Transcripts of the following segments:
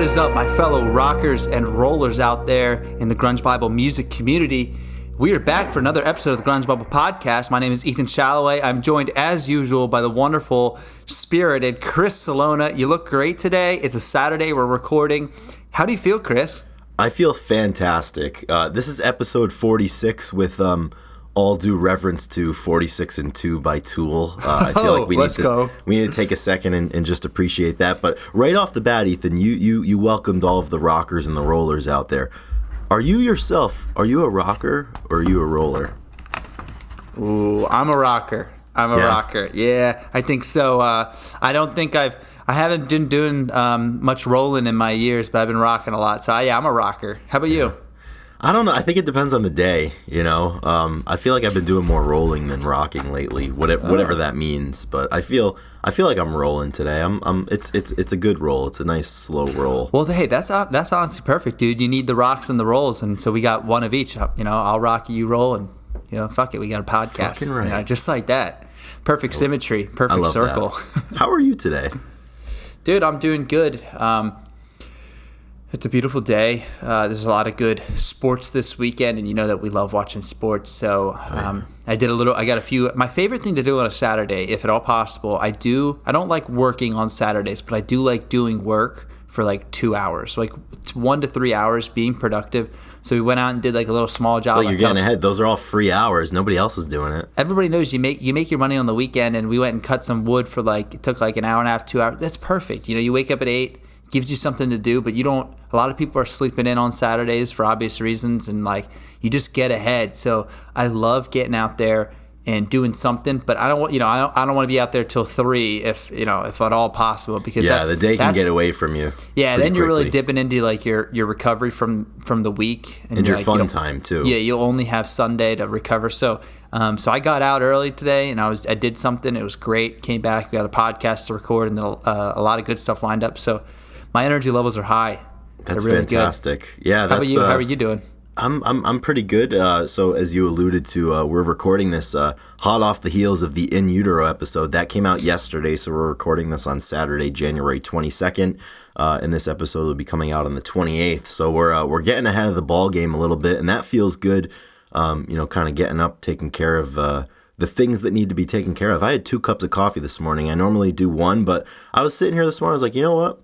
What is up, my fellow rockers and rollers out there in the Grunge Bible music community? We are back for another episode of the Grunge Bible podcast. My name is Ethan Shalloway. I'm joined, as usual, by the wonderful, spirited Chris Salona. You look great today. It's a Saturday. We're recording. How do you feel, Chris? I feel fantastic. This is episode 46 with all due reverence to 46 and 2 by Tool. I feel like we need to take a second and just appreciate that. But right off the bat, Ethan, you welcomed all of the rockers and the rollers out there. Are you yourself, are you a rocker or are you a roller? Ooh, I'm a rocker. Rocker. Yeah, I think so. I don't think I haven't been doing much rolling in my years, but I've been rocking a lot. So yeah, I'm a rocker. How about you? I don't know. I think it depends on the day, you know. I feel like I've been doing more rolling than rocking lately, whatever that means. But I feel like I'm rolling today. It's a good roll. It's a nice slow roll. Well, hey, that's honestly perfect, dude. You need the rocks and the rolls, and so we got one of each. You know, I'll rock, you roll, and fuck it, we got a podcast. Fucking right. Just like that. Perfect symmetry, perfect circle. How are you today? Dude, I'm doing good. It's a beautiful day. There's a lot of good sports this weekend, and you know that we love watching sports. So I got a few. My favorite thing to do on a Saturday, if at all possible, I don't like working on Saturdays, but I do like doing work for like 2 hours, like 1 to 3 hours, being productive. So we went out and did like a little small job. Well, you're getting ahead. Those are all free hours. Nobody else is doing it. Everybody knows you make your money on the weekend, and we went and cut some wood for it took like an hour and a half, 2 hours. That's perfect. You wake up at 8. Gives you something to do, but a lot of people are sleeping in on Saturdays for obvious reasons, and you just get ahead. So I love getting out there and doing something, but I don't want to be out there till 3 if at all possible, because the day can get away from you. Yeah, then you're quickly. Really dipping into your recovery from the week and your fun time too. Yeah, you'll only have Sunday to recover. So I got out early today and I did something. It was great. Came back. We got a podcast to record and a lot of good stuff lined up. So my energy levels are high. That's really fantastic. Good. Yeah, How about you? How are you doing? I'm pretty good. So as you alluded to, we're recording this hot off the heels of the In Utero episode that came out yesterday. So we're recording this on Saturday, January 22nd, and this episode will be coming out on the 28th. So we're getting ahead of the ball game a little bit, and that feels good. Kind of getting up, taking care of the things that need to be taken care of. I had 2 cups of coffee this morning. I normally do 1, but I was sitting here this morning. I was like, you know what?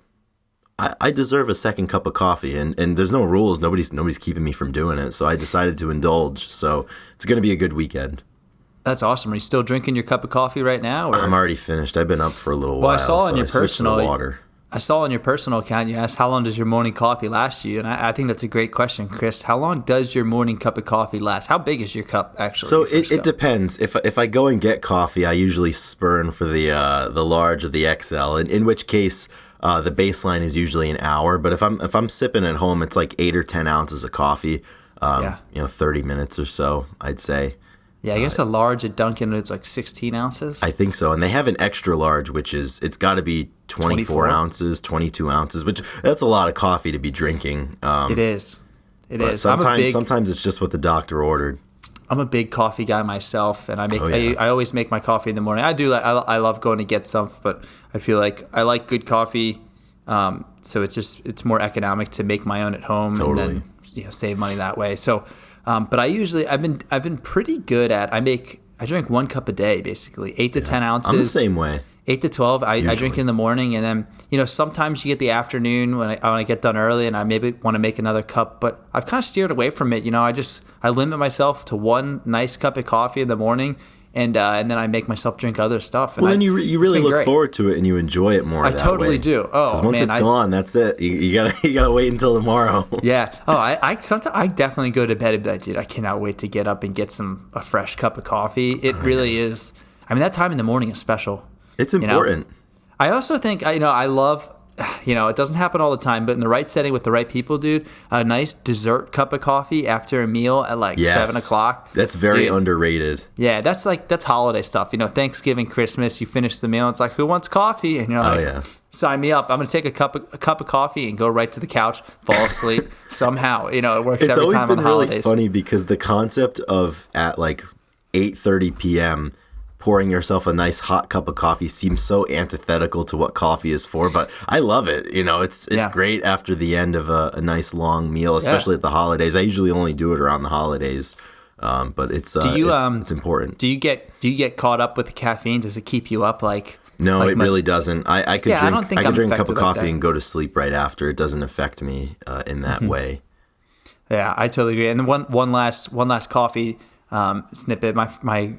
I deserve a second cup of coffee, and there's no rules. Nobody's keeping me from doing it, so I decided to indulge. So it's going to be a good weekend. That's awesome. Are you still drinking your cup of coffee right now? Or? I'm already finished. I've been up for a little while. I saw on your personal water. I saw on your personal account you asked how long does your morning coffee last you, and I think that's a great question, Chris. How long does your morning cup of coffee last? How big is your cup actually? So it depends. If I go and get coffee, I usually spurn for the large or the XL. In which case. The baseline is usually an hour, but if I'm sipping at home, it's like 8 or 10 ounces of coffee. 30 minutes or so, I'd say. Yeah, I guess a large at Dunkin' it's like 16 ounces. I think so, and they have an extra large, which it's got to be 24 ounces, 22 ounces, which that's a lot of coffee to be drinking. It is. Sometimes it's just what the doctor ordered. I'm a big coffee guy myself, and I always make my coffee in the morning. I love going to get some, but I feel like I like good coffee, so it's more economic to make my own at home. Totally. And then save money that way. So, but I've been pretty good at I drink 1 cup a day basically, 8 to 10 ounces. I'm the same way. 8 to 12. I drink in the morning, and then sometimes you get the afternoon when I get done early, and I maybe want to make another cup. But I've kind of steered away from it. I limit myself to 1 nice cup of coffee in the morning, and then I make myself drink other stuff. And then you really look forward to it, and you enjoy it more. I totally do. Oh, because once it's gone, that's it. You gotta wait until tomorrow. Yeah. Oh, I definitely go to bed and be like, dude, I cannot wait to get up and get a fresh cup of coffee. It really is. I mean, that time in the morning is special. It's important. I also think, I love, it doesn't happen all the time, but in the right setting with the right people, dude, a nice dessert cup of coffee after a meal at 7 o'clock. That's very underrated. Yeah, that's holiday stuff. Thanksgiving, Christmas, you finish the meal, it's like, who wants coffee? And you're like, sign me up. I'm going to take a cup of coffee and go right to the couch, fall asleep. Somehow, it works every time on the holidays. It's always been really funny because the concept of at 8:30 p.m., pouring yourself a nice hot cup of coffee seems so antithetical to what coffee is for, but I love it. You know, it's great after the end of a nice long meal, especially at the holidays. I usually only do it around the holidays, but it's important. Do you get caught up with the caffeine? Does it keep you up like? No, it really doesn't. I could drink a cup of coffee like and go to sleep right after. It doesn't affect me in that way. Yeah, I totally agree. And then one last coffee snippet. My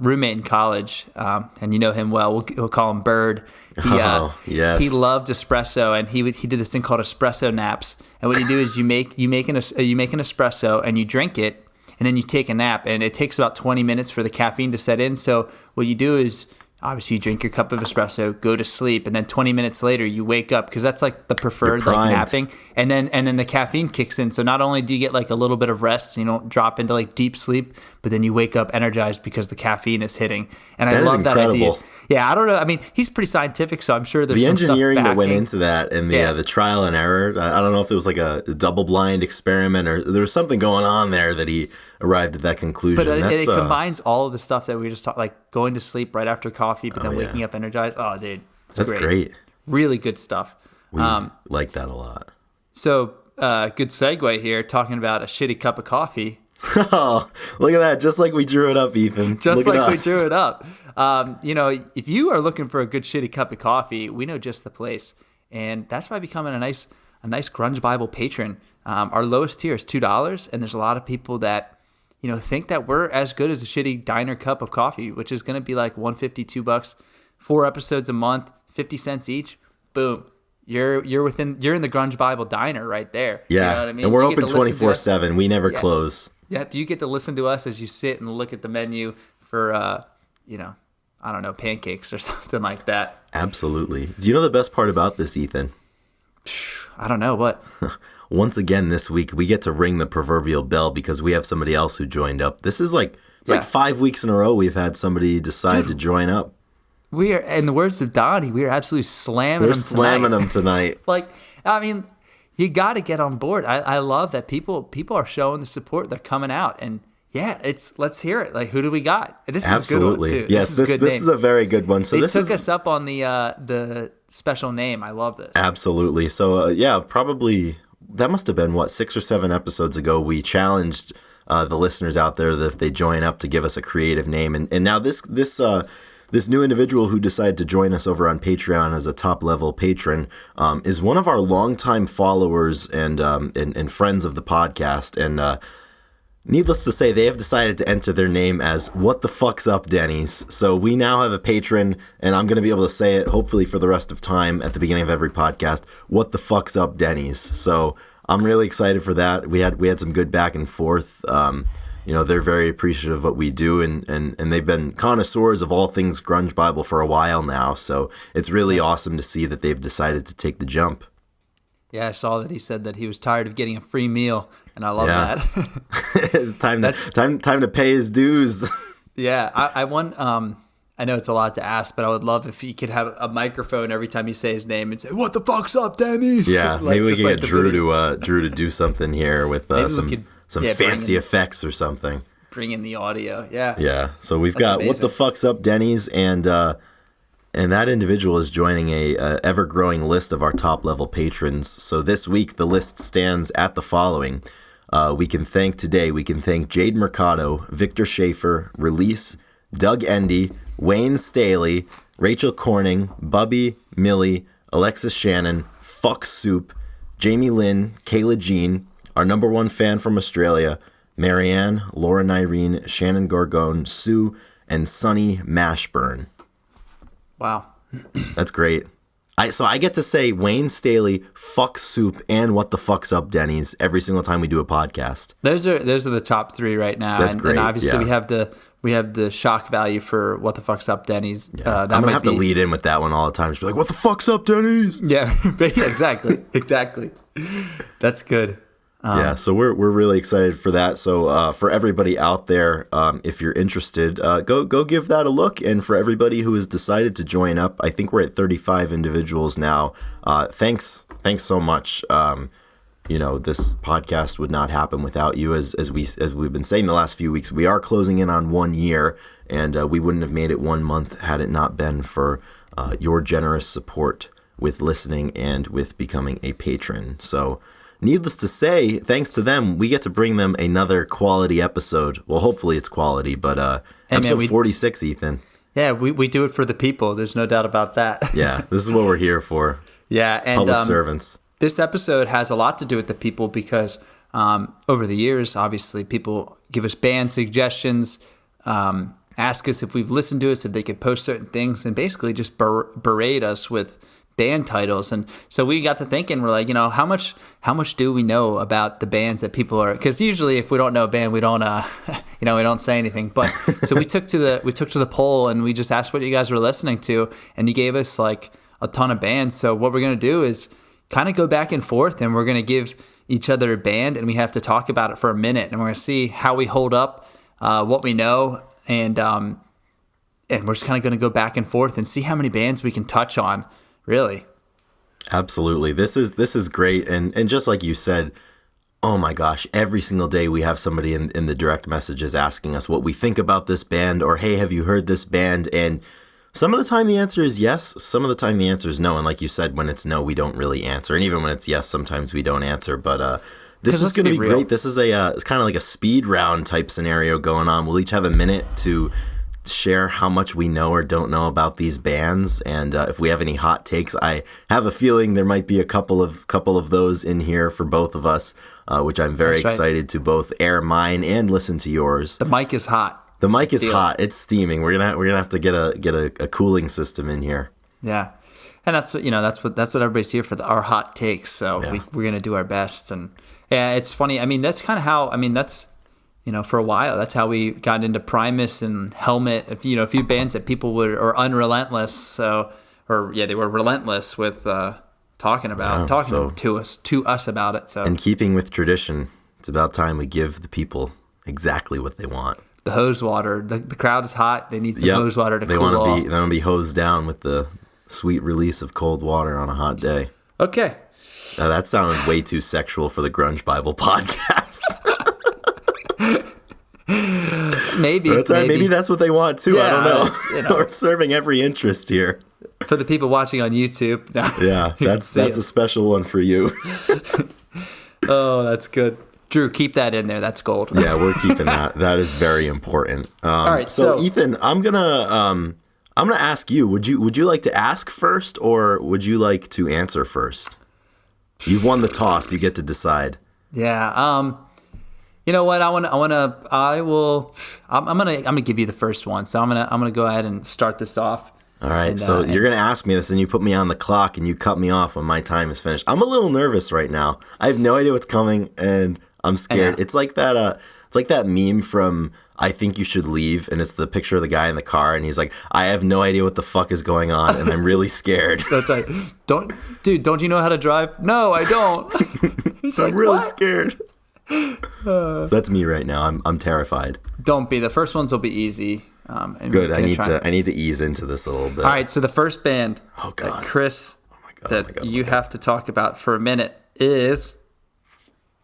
roommate in college, and you know him well. We'll call him Bird. Yes. He loved espresso, and he did this thing called espresso naps. And what you do is you make an espresso and you drink it, and then you take a nap. And it takes about 20 minutes for the caffeine to set in. So what you do is, obviously, you drink your cup of espresso, go to sleep, and then 20 minutes later you wake up, because that's like the preferred like napping, and then the caffeine kicks in. So not only do you get like a little bit of rest, you don't drop into like deep sleep, but then you wake up energized because the caffeine is hitting. And I love that idea. Yeah, I don't know. I mean, he's pretty scientific, so I'm sure there's some engineering stuff that went into that, and the trial and error. I don't know if it was like a double-blind experiment, or there was something going on there that he arrived at that conclusion. But it combines all of the stuff that we just talked, like going to sleep right after coffee, but then waking up energized. Oh, dude, that's great. Really good stuff. We like that a lot. So, good segue here, talking about a shitty cup of coffee. Oh, look at that. Just like we drew it up, Ethan. Just like we drew it up. If you are looking for a good shitty cup of coffee, we know just the place. And that's by becoming a nice Grunge Bible patron. Our lowest tier is $2, and there's a lot of people that, think that we're as good as a shitty diner cup of coffee, which is going to be like $150, $2, 4 episodes a month, 50 cents each. Boom. You're in the Grunge Bible diner right there. Yeah. You know what I mean? And we're open 24/7. We never close. Yep. You get to listen to us as you sit and look at the menu for, I don't know, pancakes or something like that. Absolutely. Do you know the best part about this, Ethan? I don't know. What? Once again this week, we get to ring the proverbial bell because we have somebody else who joined up. This is like 5 weeks in a row we've had somebody decide to join up. We are, in the words of Donnie, we are absolutely slamming them tonight. Like, I mean, you got to get on board. I love that people are showing the support. They're coming out, and let's hear it. Like, who do we got? This is absolutely a good one too. Yes, this is a very good one. So they took us up on the special name. I love this. Absolutely. So probably that must have been 6 or 7 episodes ago. We challenged the listeners out there that if they join up to give us a creative name, and now this new individual who decided to join us over on Patreon as a top-level patron is one of our longtime followers and friends of the podcast. And needless to say, they have decided to enter their name as What the Fuck's Up, Denny's. So we now have a patron, and I'm going to be able to say it, hopefully for the rest of time at the beginning of every podcast, What the Fuck's Up, Denny's. So I'm really excited for that. We had some good back and forth. They're very appreciative of what we do, and they've been connoisseurs of all things Grunge Bible for a while now. So it's really awesome to see that they've decided to take the jump. Yeah, I saw that he said that he was tired of getting a free meal, and I love that. time to pay his dues. Yeah, I know it's a lot to ask, but I would love if he could have a microphone every time you say his name and say, "What the fuck's up, Denny's?" Yeah, maybe we can get Drew to do something here with some fancy effects or something. Bring in the audio, yeah. Yeah, so we've got amazing. What the Fuck's Up, Denny's, and that individual is joining a ever-growing list of our top-level patrons. So this week, the list stands at the following. We can thank Jade Mercado, Victor Schaefer, Release, Doug Endy, Wayne Staley, Rachel Corning, Bubby, Millie, Alexis Shannon, Fuck Soup, Jamie Lynn, Kayla Jean, our number one fan from Australia, Marianne, Laura Nyreen, Shannon Gorgone, Sue, and Sunny Mashburn. Wow. That's great. So I get to say Wayne Staley, Fuck Soup, and What the Fuck's Up, Denny's every single time we do a podcast. Those are the top 3 right now. That's great. And obviously we have the shock value for What the Fuck's Up, Denny's. Yeah. I'm gonna have to lead in with that one all the time. Just be like, "What the fuck's up, Denny's?" Yeah, exactly. That's good. So we're really excited for that. So for everybody out there, if you're interested, go give that a look. And for everybody who has decided to join up, I think we're at 35 individuals now. Thanks so much. this podcast would not happen without you. As we've been saying the last few weeks, we are closing in on 1 year, and we wouldn't have made it 1 month had it not been for your generous support with listening and with becoming a patron. So needless to say, thanks to them, we get to bring them another quality episode. Well, hopefully it's quality, but episode 46, Ethan. Yeah, we do it for the people. There's no doubt about that. Yeah, this is what we're here for. Yeah, and public servants. This episode has a lot to do with the people because over the years, obviously, people give us band suggestions, ask us if we've listened to us, if they could post certain things, and basically just berate us with band titles. And so we got to thinking, we're like, how much do we know about the bands that people are, because usually if we don't know a band, we don't we don't say anything. But so we took to the poll and we just asked what you guys were listening to, and you gave us like a ton of bands. So what we're going to do is kind of go back and forth, and we're going to give each other a band, and we have to talk about it for a minute, and we're going to see how we hold up, what we know, and we're just kind of going to go back and forth and see how many bands we can touch on. Really? Absolutely. This is great. And just like you said, oh my gosh, every single day we have somebody in the direct messages asking us what we think about this band, or, hey, have you heard this band? And some of the time the answer is yes. Some of the time the answer is no. And like you said, when it's no, we don't really answer. And even when it's yes, sometimes we don't answer. But this is going to be great. This is it's kind of like a speed round type scenario going on. We'll each have a minute to share how much we know or don't know about these bands, and if we have any hot takes, I have a feeling there might be a couple of those in here for both of us, which I'm very excited to both air mine and listen to yours. The mic is hot. The mic is hot. It's steaming. We're gonna have to get a cooling system in here. Yeah, and that's what everybody's here for, our hot takes. So we're gonna do our best, and yeah, it's funny. I mean, that's kind of how. I mean, that's. For a while, that's how we got into Primus and Helmet. A few bands that people are unrelentless. They were relentless with talking to us about it. So, in keeping with tradition, it's about time we give the people exactly what they want. The hose water. The crowd is hot. They need some hose water to cool off. They want to be hosed down with the sweet release of cold water on a hot day. Okay. Now, that sounded way too sexual for the Grunge Bible podcast. Maybe. That's right. Maybe that's what they want too. I don't know. We're serving every interest here. For the people watching on YouTube. Yeah, that's a special one for you. Oh, that's good. Drew, keep that in there. That's gold. Yeah, we're keeping that. That is very important. All right. So Ethan, I'm gonna ask you. Would you like to ask first, or would you like to answer first? You've won the toss. You get to decide. Yeah. You know what? I'm gonna give you the first one. So I'm gonna go ahead and start this off. All right. So you're gonna ask me this, and you put me on the clock, and you cut me off when my time is finished. I'm a little nervous right now. I have no idea what's coming, and I'm scared. It's like that. It's like that meme from I Think You Should Leave, and it's the picture of the guy in the car, and he's like, I have no idea what the fuck is going on, and I'm really scared. That's right. Don't you know how to drive? No, I don't. He's I'm really scared. So that's me right now. I'm terrified. Don't be. The first ones will be easy. Good. I need to ease into this a little bit. All right. So the first band, Chris, you have to talk about for a minute is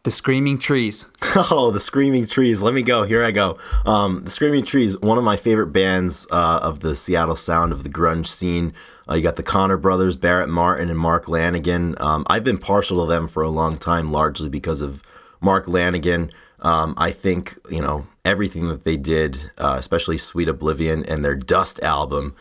the Screaming Trees. Oh, the Screaming Trees. Let me go. Here I go. The Screaming Trees, one of my favorite bands of the Seattle sound of the grunge scene. You got the Connor brothers, Barrett Martin and Mark Lanigan. I've been partial to them for a long time, largely because of Mark Lanigan. I think, everything that they did, especially Sweet Oblivion and their Dust album,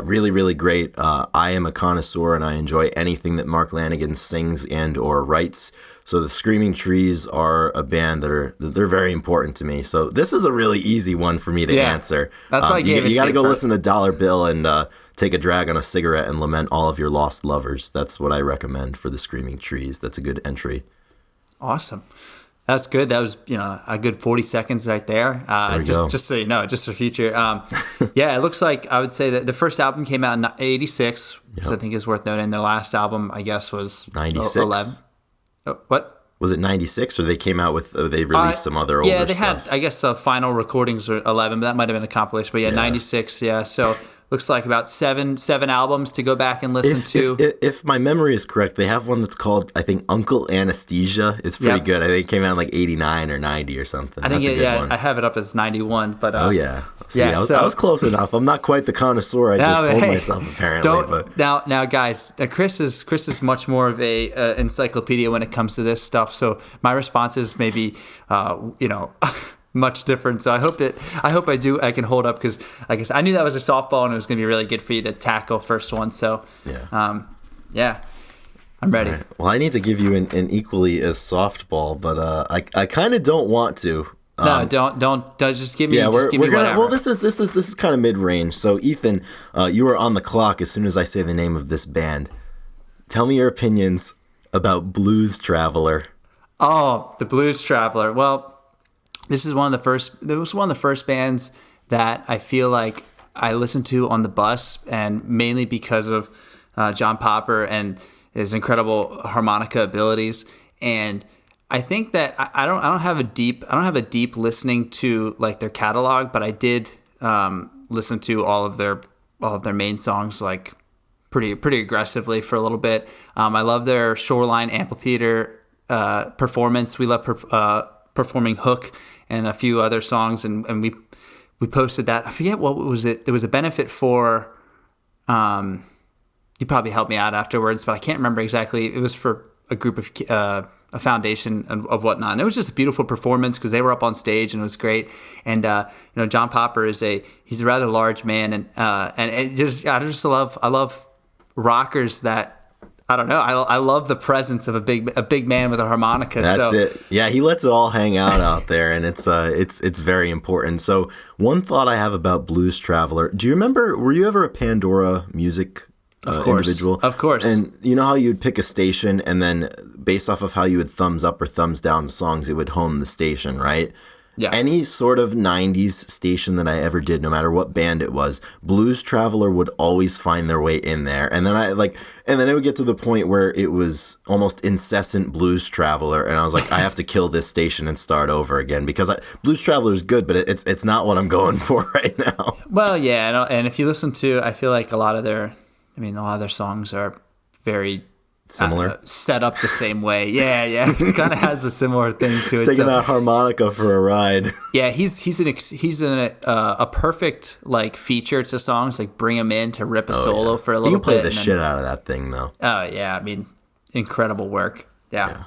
really, really great. I am a connoisseur and I enjoy anything that Mark Lanigan sings and or writes. So the Screaming Trees are a band they're very important to me. So this is a really easy one for me to answer. That's why I gave it to you. You got to go listen to Dollar Bill and take a drag on a cigarette and lament all of your lost lovers. That's what I recommend for the Screaming Trees. That's a good entry. Awesome. That's good. That was, a good 40 seconds right there. Just so you know, just for future. It looks like I would say that the first album came out in 86, which I think is worth noting. Their last album, I guess, was 96. 11. Oh, what? Was it 96 or they came out with, they released some other older stuff? Yeah, they had, I guess the final recordings were 11, but that might have been a compilation. But 96, So looks like about seven albums to go back and listen to. If my memory is correct, they have one that's called, I think, Uncle Anesthesia. It's pretty good. I think it came out in like 89 or 90 or something. I think that's a good one. I have it up as 91. But oh yeah, see, I was close enough. I'm not quite the connoisseur I just told myself apparently. Now, guys, Chris is much more of a encyclopedia when it comes to this stuff. So my response is maybe much different. So I hope I can hold up, because I guess I knew that was a softball and it was going to be really good for you to tackle first one. So I'm ready. Right. Well, I need to give you an equally as softball, but I kind of don't want to. No, don't just give me. Yeah, just give me whatever. Well, this is kind of mid range. So Ethan, you are on the clock as soon as I say the name of this band. Tell me your opinions about Blues Traveler. Oh, the Blues Traveler. Well, this was one of the first bands that I feel like I listened to on the bus, and mainly because of John Popper and his incredible harmonica abilities. And I think that I don't have a deep listening to like their catalog, but I did listen to all of their main songs like pretty aggressively for a little bit. I love their Shoreline Amphitheater performance. We love performing Hook and a few other songs, and we posted that. I forget what was it. There was a benefit for. You probably helped me out afterwards, but I can't remember exactly. It was for a group of a foundation of whatnot. And it was just a beautiful performance because they were up on stage and it was great. And John Popper he's a rather large man, and I love rockers that. I don't know. I love the presence of a big man with a harmonica. That's it. Yeah, he lets it all hang out there, and it's very important. So one thought I have about Blues Traveler. Do you remember? Were you ever a Pandora music individual? Of course. And you know how you'd pick a station, and then based off of how you would thumbs up or thumbs down songs, it would home the station, right? Yeah. Any sort of 90s station that I ever did, no matter what band it was, Blues Traveler would always find their way in there. And then it would get to the point where it was almost incessant Blues Traveler, and I was like, I have to kill this station and start over again, because Blues Traveler is good, but it's not what I'm going for right now. Well, yeah, and if you listen to, I feel like a lot of their songs are very similar, set up the same way. Yeah, it kind of has a similar thing to it. Taking that harmonica for a ride. Yeah, he's a perfect like feature to songs. Like bring him in to rip a solo for a little bit. You can play the shit out of that thing though. Oh yeah, I mean, incredible work. Yeah.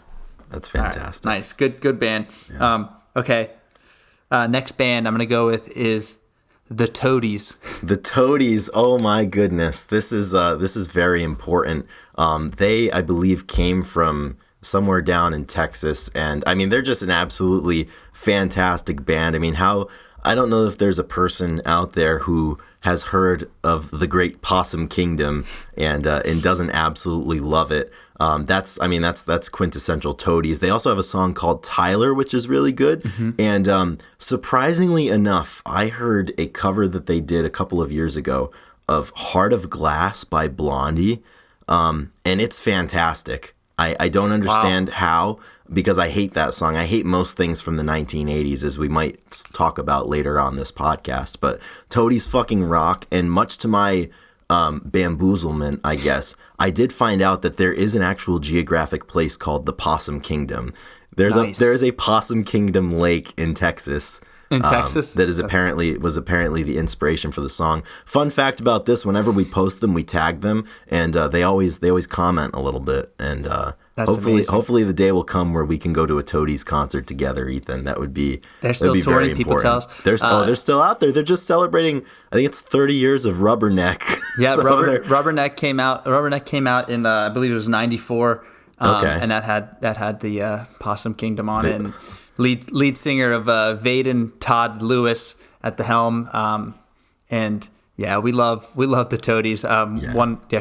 That's fantastic. Right, nice, good band. Yeah. Okay, next band I'm gonna go with is the Toadies. The Toadies. Oh my goodness, this is very important. They, I believe, came from somewhere down in Texas, and I mean they're just an absolutely fantastic band. I mean, I don't know if there's a person out there who has heard of the Great Possum Kingdom and doesn't absolutely love it. That's quintessential Toadies. They also have a song called Tyler, which is really good. Mm-hmm. And surprisingly enough, I heard a cover that they did a couple of years ago of Heart of Glass by Blondie. And it's fantastic. I don't understand how, because I hate that song. I hate most things from the 1980s, as we might talk about later on this podcast. But Toadies fucking rock, and much to my bamboozlement, I guess, I did find out that there is an actual geographic place called the Possum Kingdom. There is a Possum Kingdom lake in Texas. In Texas? That was apparently the inspiration for the song. Fun fact about this: whenever we post them, we tag them, and they always comment a little bit. And hopefully the day will come where we can go to a Toadies concert together, Ethan. That would be they're still touring. People tell us they're still out there. They're just celebrating. I think it's 30 years of Rubberneck. Yeah, so Rubberneck came out. Rubberneck came out in I believe it was '94. Okay, and that had the Possum Kingdom on it. And lead singer of Vaden, Todd Lewis at the helm, and yeah, we love the Toadies.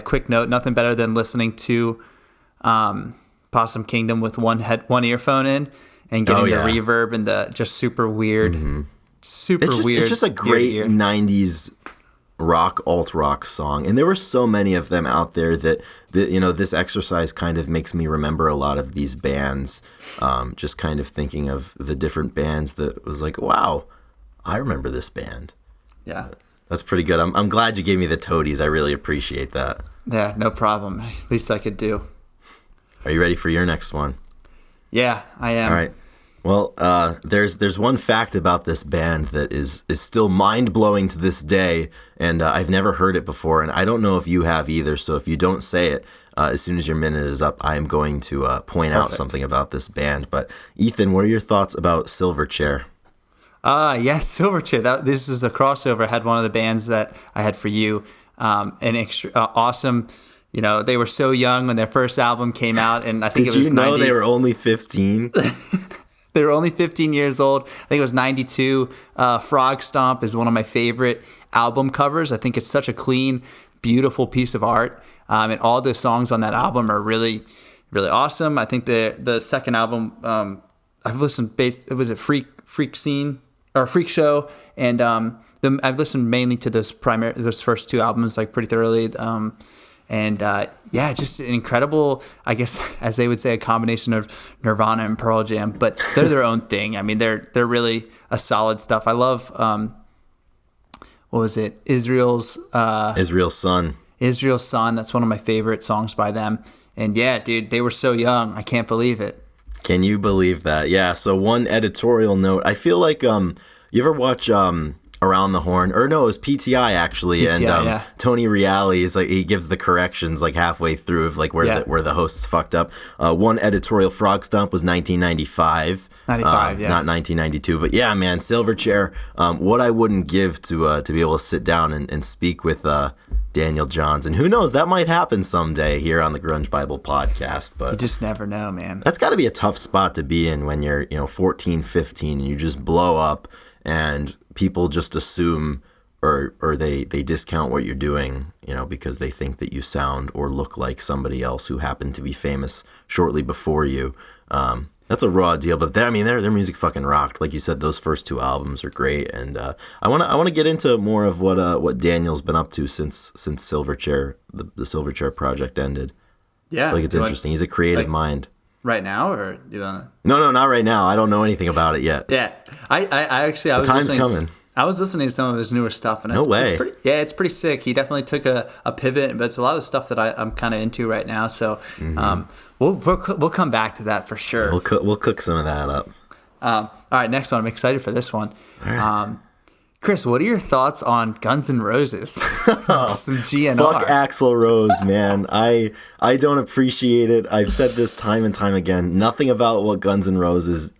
Quick note: nothing better than listening to Possum Kingdom with one earphone in and getting the reverb and the just super weird, It's just a great '90s alt rock song, and there were so many of them out there that this exercise kind of makes me remember a lot of these bands, just kind of thinking of the different bands that was like, wow, I remember this band. Yeah, That's pretty good. I'm glad you gave me the toadies. I really appreciate that. Yeah, no problem. Least I could do. Are you ready for your next one? Yeah, I am. All right. Well, there's one fact about this band that is still mind-blowing to this day, and I've never heard it before, and I don't know if you have either, so if you don't say it, as soon as your minute is up, I am going to point out something about this band. But Ethan, what are your thoughts about Silverchair? Yes, Silverchair. This is a crossover. I had one of the bands that I had for you. Awesome. You know, they were so young when their first album came out, and I think Did it was you know they were only 15? They were only 15 years old. I think it was 92. Frog Stomp is one of my favorite album covers. I think it's such a clean, beautiful piece of art. And all the songs on that album are really, really awesome. I think the second album, I've listened was it Freak Scene or Freak Show, and I've listened mainly to those first two albums like pretty thoroughly. Just an incredible, I guess, as they would say, a combination of Nirvana and Pearl Jam, but they're their own thing. I mean, they're really a solid stuff. I love, what was it? Israel's Son. Israel's Son. That's one of my favorite songs by them. And yeah, dude, they were so young. I can't believe it. Can you believe that? Yeah. So one editorial note. I feel like you ever watch Around the Horn, or no, it was PTI actually, PTI, and Tony Reale is like, he gives the corrections like halfway through of like where the hosts fucked up. One editorial Frog Stomp was 1995. 95, not 1992, but yeah, man, Silverchair. What I wouldn't give to be able to sit down and speak with Daniel Johns, and who knows, that might happen someday here on the Grunge Bible podcast. But you just never know, man. That's got to be a tough spot to be in when you're 14, 15, and you just blow up, and people just assume or they discount what you're doing, because they think that you sound or look like somebody else who happened to be famous shortly before you. That's a raw deal, but their music fucking rocked. Like you said, those first two albums are great, and I want to get into more of what Daniel's been up to since Silverchair, the Silverchair project ended. Yeah, like it's interesting. He's a creative mind. Right now, or do you wanna? No, not right now. I don't know anything about it yet. Yeah, I was time's coming. I was listening to some of his newer stuff, and it's pretty sick. He definitely took a pivot, but it's a lot of stuff that I'm kind of into right now. So we'll come back to that for sure. We'll cook some of that up. All right, next one. I'm excited for this one. All right. Chris, what are your thoughts on Guns N' Roses? Some GNR. Fuck Axl Rose, man. I don't appreciate it. I've said this time and time again. Nothing about what Guns N' Roses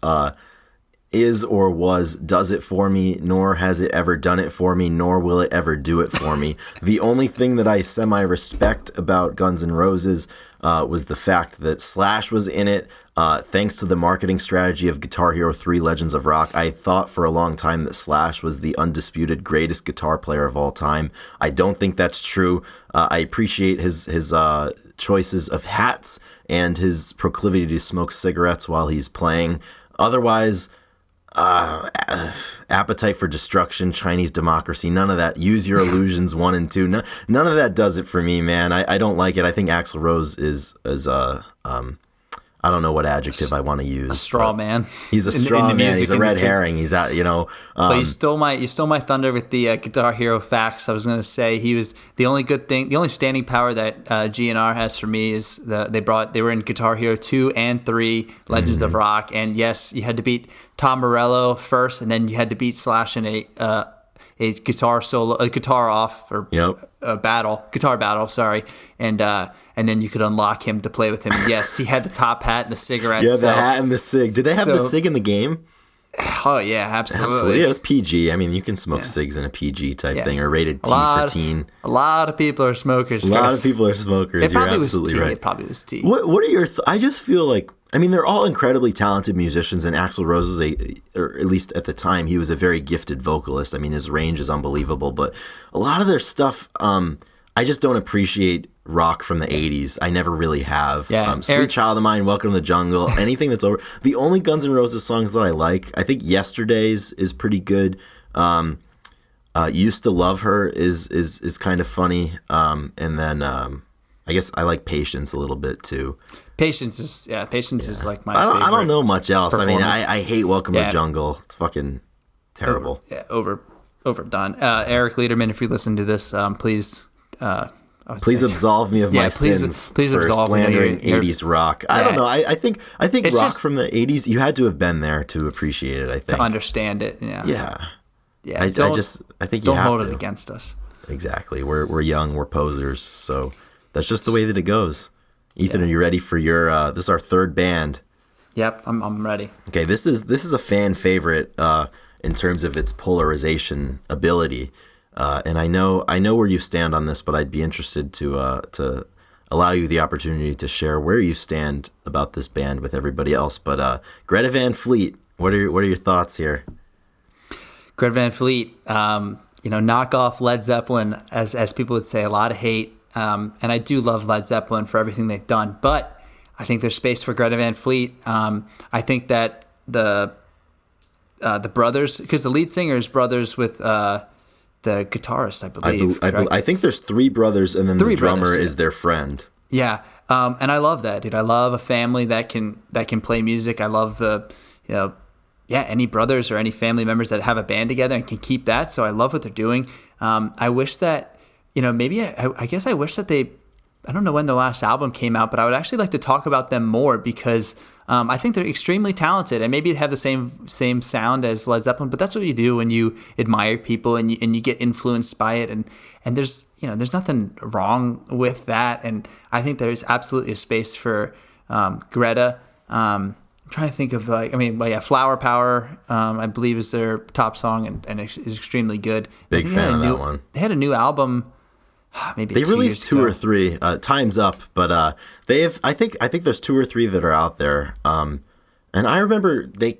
is or does it for me, nor has it ever done it for me, nor will it ever do it for me. The only thing that I semi-respect about Guns N' Roses was the fact that Slash was in it. Thanks to the marketing strategy of Guitar Hero 3 Legends of Rock, I thought for a long time that Slash was the undisputed greatest guitar player of all time. I don't think that's true. I appreciate his choices of hats and his proclivity to smoke cigarettes while he's playing. Otherwise, Appetite for Destruction, Chinese Democracy, none of that. Use Your Illusions 1 and 2. None of that does it for me, man. I don't like it. I think Axl Rose is I don't know what adjective I want to use. A straw man. He's a straw man. He's a red herring. He's at, but you stole my thunder with the Guitar Hero facts. I was going to say he was the only good thing, the only standing power that GNR has for me is they were in Guitar Hero 2 and 3 Legends of Rock, and yes, you had to beat Tom Morello first, and then you had to beat Slash in a guitar solo, a guitar off, or guitar battle, sorry, and then you could unlock him to play with him. Yes, he had the top hat and the cigarettes. Yeah, the hat and the cig. Did they have the cig in the game? Oh yeah, absolutely. Yeah, it was PG. I mean, you can smoke cigs in a PG type thing, or rated T for teen. A lot of people are smokers. A lot of people are smokers. You're absolutely right. It probably was T. What are your? I just feel like, I mean, they're all incredibly talented musicians, and Axl Rose is or at least at the time, he was a very gifted vocalist. I mean, his range is unbelievable, but a lot of their stuff, I just don't appreciate rock from the 80s. I never really have. Yeah. Sweet Child of Mine, Welcome to the Jungle, anything that's over. The only Guns N' Roses songs that I like, I think Yesterday's is pretty good. Used to Love Her is kind of funny. And then I guess I like Patience a little bit too. Patience is like my favorite. I don't know much else. I mean, I hate Welcome to the Jungle. It's fucking terrible. overdone. Eric Lederman, if you listen to this, please. Please absolve me of my sins please for absolve slandering me. 80s rock. I don't know. I think rock from the 80s, you had to have been there to appreciate it, I think. To understand it, yeah. Yeah. I think you have to. Don't hold it against us. Exactly. We're young, we're posers, so that's just the way that it goes. Ethan, are you ready for your this is our third band. Yep, I'm ready. Okay, this is a fan favorite in terms of its polarization ability. And I know where you stand on this, but I'd be interested to allow you the opportunity to share where you stand about this band with everybody else. But Greta Van Fleet, what are your thoughts here? Greta Van Fleet, knock off Led Zeppelin, as people would say, a lot of hate. And I do love Led Zeppelin for everything they've done, but I think there's space for Greta Van Fleet. I think that the brothers, because the lead singer is brothers with the guitarist, I believe. I think there's three brothers, and then the drummer is their friend. Yeah, and I love that, dude. I love a family that can play music. I love any brothers or any family members that have a band together and can keep that. So I love what they're doing. I wish that, I guess I wish that I don't know when their last album came out, but I would actually like to talk about them more because I think they're extremely talented and maybe have the same sound as Led Zeppelin, but that's what you do when you admire people and you get influenced by it. And there's nothing wrong with that. And I think there's absolutely a space for Greta. I'm trying to think of Flower Power, I believe is their top song and is extremely good. Big fan of that one. They had a new album. Maybe they released two or three. Time's up, but they have. I think there's two or three that are out there. And I remember they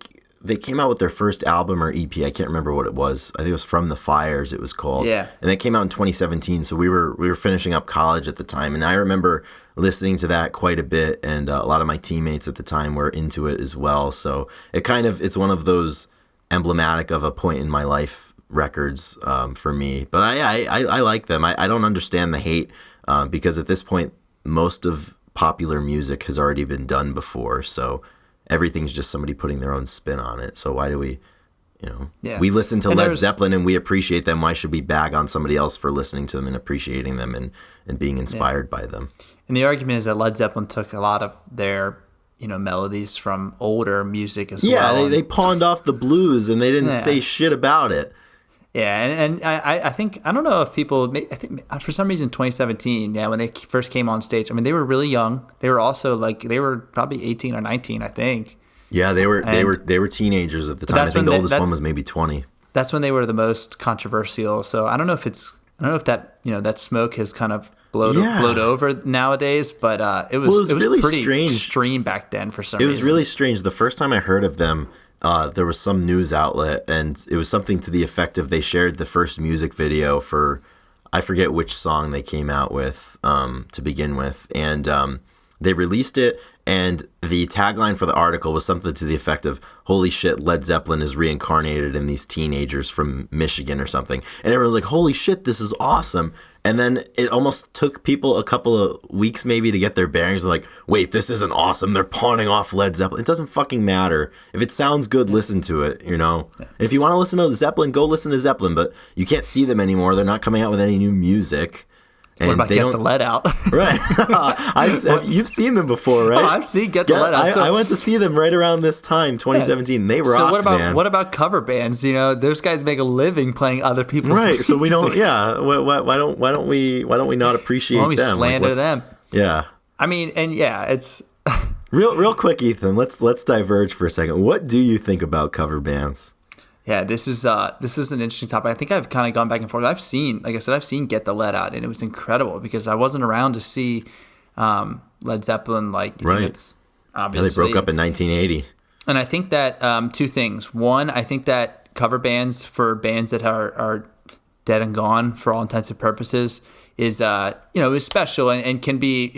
came out with their first album or EP. I can't remember what it was. I think it was From the Fires. It was called. Yeah. And it came out in 2017. So we were finishing up college at the time, and I remember listening to that quite a bit. And a lot of my teammates at the time were into it as well. So it's one of those emblematic of a point in my life records for me, but I like them. I don't understand the hate because at this point most of popular music has already been done before, so everything's just somebody putting their own spin on it. So why do we we listen to Led Zeppelin and we appreciate them? Why should we bag on somebody else for listening to them and appreciating them and being inspired by them? And the argument is that Led Zeppelin took a lot of their melodies from older music as well. Yeah, they pawned off the blues and they didn't say shit about it. Yeah, and I think, I don't know if people, I think for some reason 2017, when they first came on stage, they were really young. They were also they were probably 18 or 19, I think. Yeah, they were teenagers at the time. I think the oldest one was maybe 20. That's when they were the most controversial. So I don't know if that that smoke has kind of blowed over nowadays, but it was really pretty strange. Extreme back then for some reason. It was really strange. The first time I heard of them, there was some news outlet, and it was something to the effect of they shared the first music video for, I forget which song they came out with to begin with, and they released it, and the tagline for the article was something to the effect of, holy shit, Led Zeppelin is reincarnated in these teenagers from Michigan or something. And everyone was like, holy shit, this is awesome. And then it almost took people a couple of weeks maybe to get their bearings. They're like, wait, this isn't awesome. They're pawning off Led Zeppelin. It doesn't fucking matter. If it sounds good, listen to it, Yeah. And if you want to listen to Zeppelin, go listen to Zeppelin. But you can't see them anymore. They're not coming out with any new music. And what about Get the Lead Out? Right. You've seen them before, right? Oh, I've seen Get the Lead Out. I went to see them right around this time, 2017. They rocked, man. What about cover bands? Those guys make a living playing other people's music. So we don't. Yeah. Why don't we not appreciate them? Why don't we slander them? Yeah. It's real quick, Ethan. Let's diverge for a second. What do you think about cover bands? Yeah, this is an interesting topic. I think I've kind of gone back and forth. I've seen Get the Lead Out, and it was incredible because I wasn't around to see Led Zeppelin. Right. It's obviously they broke up in 1980. And I think that two things. One, I think that cover bands for bands that are dead and gone for all intents and purposes is is special and can be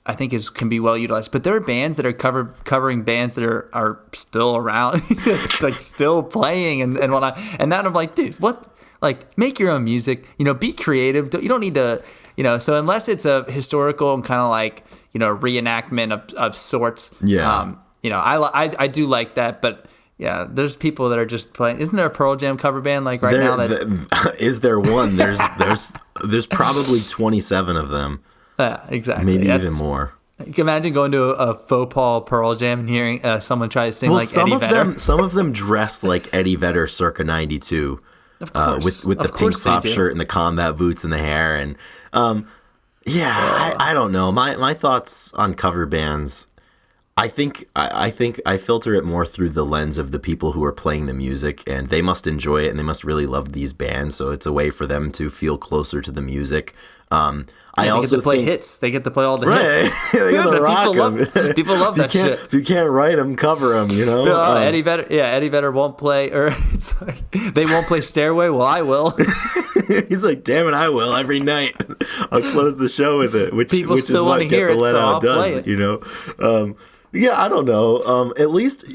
I think can be well utilized. But there are bands that are covering bands that are still around, it's still playing and whatnot. And then I'm like, dude, what? Make your own music. Be creative. You don't need to. So unless it's a historical and kind of reenactment of sorts. Yeah. I do like that, but Yeah, there's people that are just playing. Isn't there a Pearl Jam cover band like right now? Is there one? There's probably 27 of them. Yeah, exactly. Maybe even more. You can imagine going to a faux pas Pearl Jam and hearing someone try to sing like Eddie Vedder. Some of them dress like Eddie Vedder circa 92. Of course. With the pink pop shirt and the combat boots and the hair. And I don't know. My thoughts on cover bands, I think I filter it more through the lens of the people who are playing the music, and they must enjoy it and they must really love these bands. So it's a way for them to feel closer to the music. They get to play hits. They get to play all the hits. They get to rock people love that shit. If you can't write them, cover them. Eddie Vedder won't play, or it's like they won't play Stairway. Well, I will. He's like, damn it, I will every night. I'll close the show with it, which people is still want to hear it, so I'll play it. I don't know. At least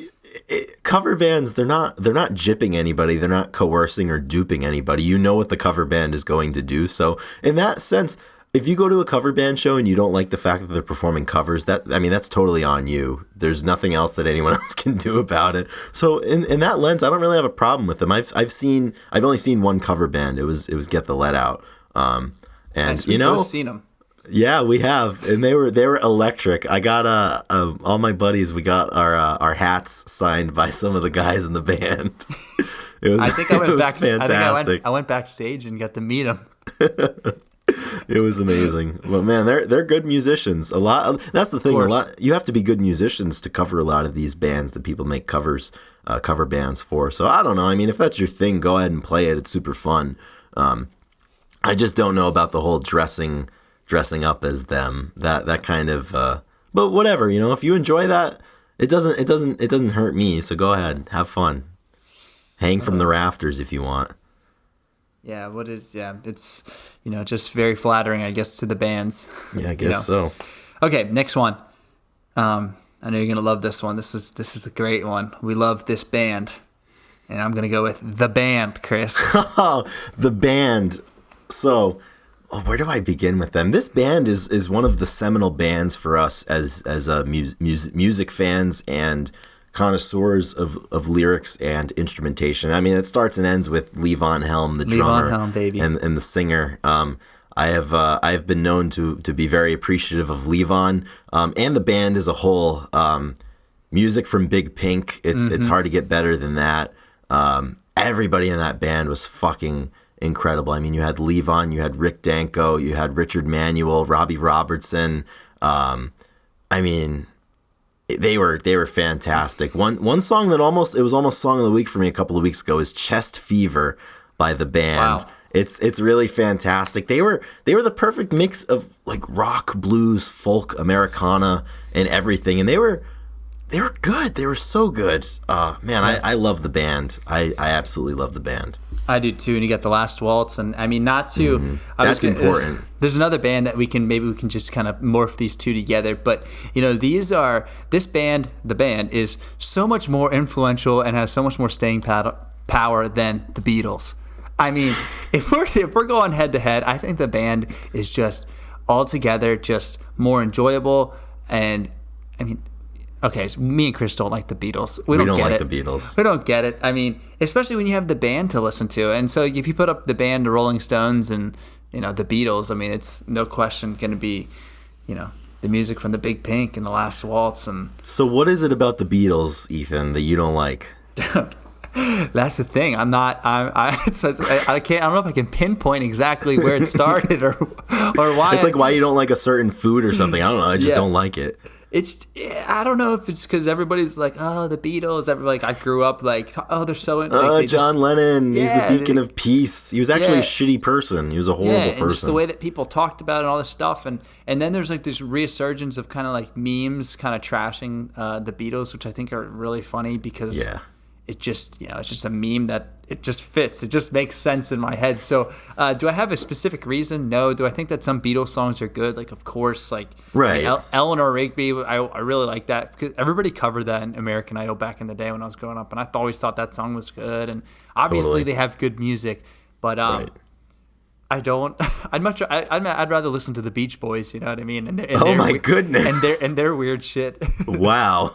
cover bands, they're not gypping anybody. They're not coercing or duping anybody. You know what the cover band is going to do. So in that sense, if you go to a cover band show and you don't like the fact that they're performing covers, that's totally on you. There's nothing else that anyone else can do about it. So in that lens, I don't really have a problem with them. I've only seen one cover band. It was Get the Let Out. We've both seen them. Yeah, we have, and they were electric. I got all my buddies. We got our hats signed by some of the guys in the band. I think I went back. Fantastic. I went backstage and got to meet them. It was amazing. But man, they're good musicians. That's the thing. You have to be good musicians to cover a lot of these bands that people make cover bands for. So I don't know. I mean, if that's your thing, go ahead and play it. It's super fun. I just don't know about the whole dressing up as them. That kind of. But whatever. If you enjoy that, it doesn't hurt me. So go ahead, have fun. Hang from the rafters if you want. Yeah, it's just very flattering, I guess, to the bands. Yeah, I guess so. Okay, next one. I know you're gonna love this one. This is a great one. We love this band, and I'm gonna go with the band, Chris. The band. So, where do I begin with them? This band is one of the seminal bands for us as music fans and connoisseurs of lyrics and instrumentation. I mean, it starts and ends with Levon Helm, the drummer, Helm, baby. and the singer. I have been known to be very appreciative of Levon and the band as a whole. Music from Big Pink, it's hard to get better than that. Everybody in that band was fucking incredible. I mean, you had Levon, you had Rick Danko, you had Richard Manuel, Robbie Robertson. I mean, they were fantastic. One song that almost song of the week for me a couple of weeks ago is Chest Fever by the band. Wow. It's really fantastic. They were the perfect mix of like rock, blues, folk, Americana, and everything. And they were good. They were so good. I love the band. I absolutely love the band. I do too. And you got The Last Waltz, and I mean, not to. Mm-hmm. That's important. There's another band that we can just kind of morph these two together. But this band, the band, is so much more influential and has so much more staying power than the Beatles. I mean, if we're going head to head, I think the band is just altogether just more enjoyable. And I mean, okay, so me and Chris don't like the Beatles. We don't get like it. The Beatles. We don't get it. I mean, especially when you have the band to listen to. And so if you put up the band, the Rolling Stones, and the Beatles, I mean, it's no question going to be, the music from the Big Pink and The Last Waltz. And so, what is it about the Beatles, Ethan, that you don't like? That's the thing. I can't. I don't know if I can pinpoint exactly where it started or why. It's like why you don't like a certain food or something. I don't know. I just don't like it. I don't know if it's because everybody's like, oh, the Beatles. Everybody, like, I grew up like, oh, they're so. John Lennon. He's the beacon of peace. He was actually a shitty person. He was a horrible person. Just the way that people talked about it and all this stuff, and then there's like this resurgence of kind of like memes, kind of trashing the Beatles, which I think are really funny because it just it's just a meme that it just fits. It just makes sense in my head. So do I have a specific reason? No. Do I think that some Beatles songs are good? Like, of course, like right. Eleanor Rigby, I really like that because everybody covered that in American Idol back in the day when I was growing up, and I always thought that song was good. And obviously they have good music, but right. I don't. I'd rather listen to the Beach Boys. You know what I mean? And my goodness! And their weird shit. Wow.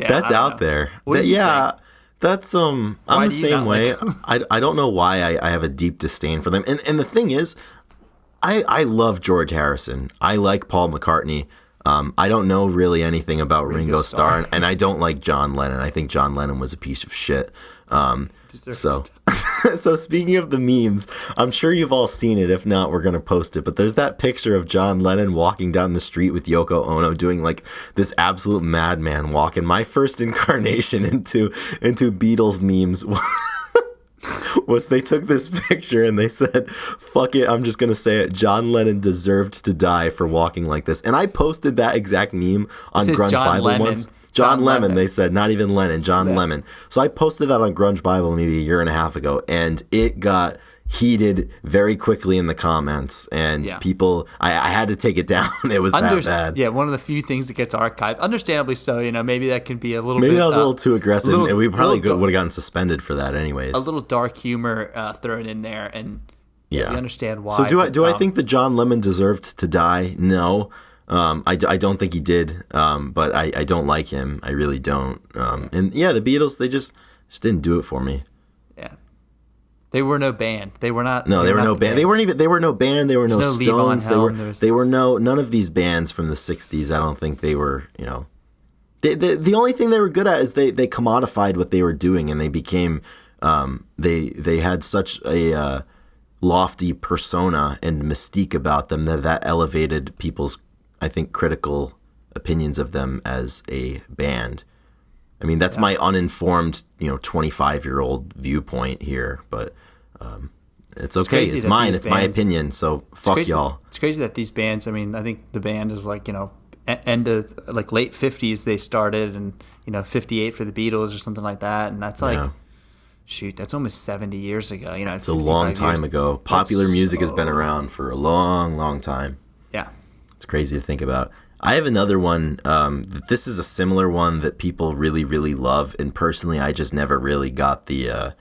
That's I don't out know. there. What do you Yeah. think? That's I'm Why the do you same not way. like them? I don't know why I have a deep disdain for them. And the thing is, I love George Harrison. I like Paul McCartney. I don't know really anything about Ringo Starr, and I don't like John Lennon. I think John Lennon was a piece of shit. So, so speaking of the memes, I'm sure you've all seen it. If not, we're gonna post it. But there's that picture of John Lennon walking down the street with Yoko Ono, doing like this absolute madman walk. And my first incarnation into Beatles memes was they took this picture and they said, fuck it, I'm just going to say it. John Lennon deserved to die for walking like this. And I posted that exact meme on Grunge John Bible Lemon. once. John Lemon, Lemon. they said, not even Lennon, John Yeah. Lemon. So I posted that on Grunge Bible maybe a year and a half ago, and it got heated very quickly in the comments, and Yeah. people, I had to take it down. It was that bad. Yeah, one of the few things that gets archived, understandably so. Maybe that can be a little Maybe bit. that was a little too aggressive, and we probably little would have gotten suspended for that anyways. a little dark humor thrown in there, and Yeah. we understand why. So do I but, think that John Lemon deserved to die? No. I don't think he did, but I don't like him. I really don't. And yeah, the Beatles, they just didn't do it for me. Yeah, they were no band. They were not. No, they were no band. They weren't even. They were no band. They were no There's no Levon Stones. Helm, They were none of these bands from the '60s. I don't think they were. The only thing they were good at is they commodified what they were doing, and they became. They had such a lofty persona and mystique about them that elevated people's, I think, critical opinions of them as a band. I mean, that's my uninformed, 25-year-old viewpoint here, but it's okay. It's mine. It's my opinion. So fuck y'all. It's crazy that these bands. I mean, I think the band is like end of like late 50s they started, and 58 for the Beatles or something like that, and that's like. Yeah. Shoot, that's almost 70 years ago. It's a long time ago. Popular music has been around for a long, long time. Yeah. It's crazy to think about. I have another one. This is a similar one that people really, really love, and personally, I just never really got got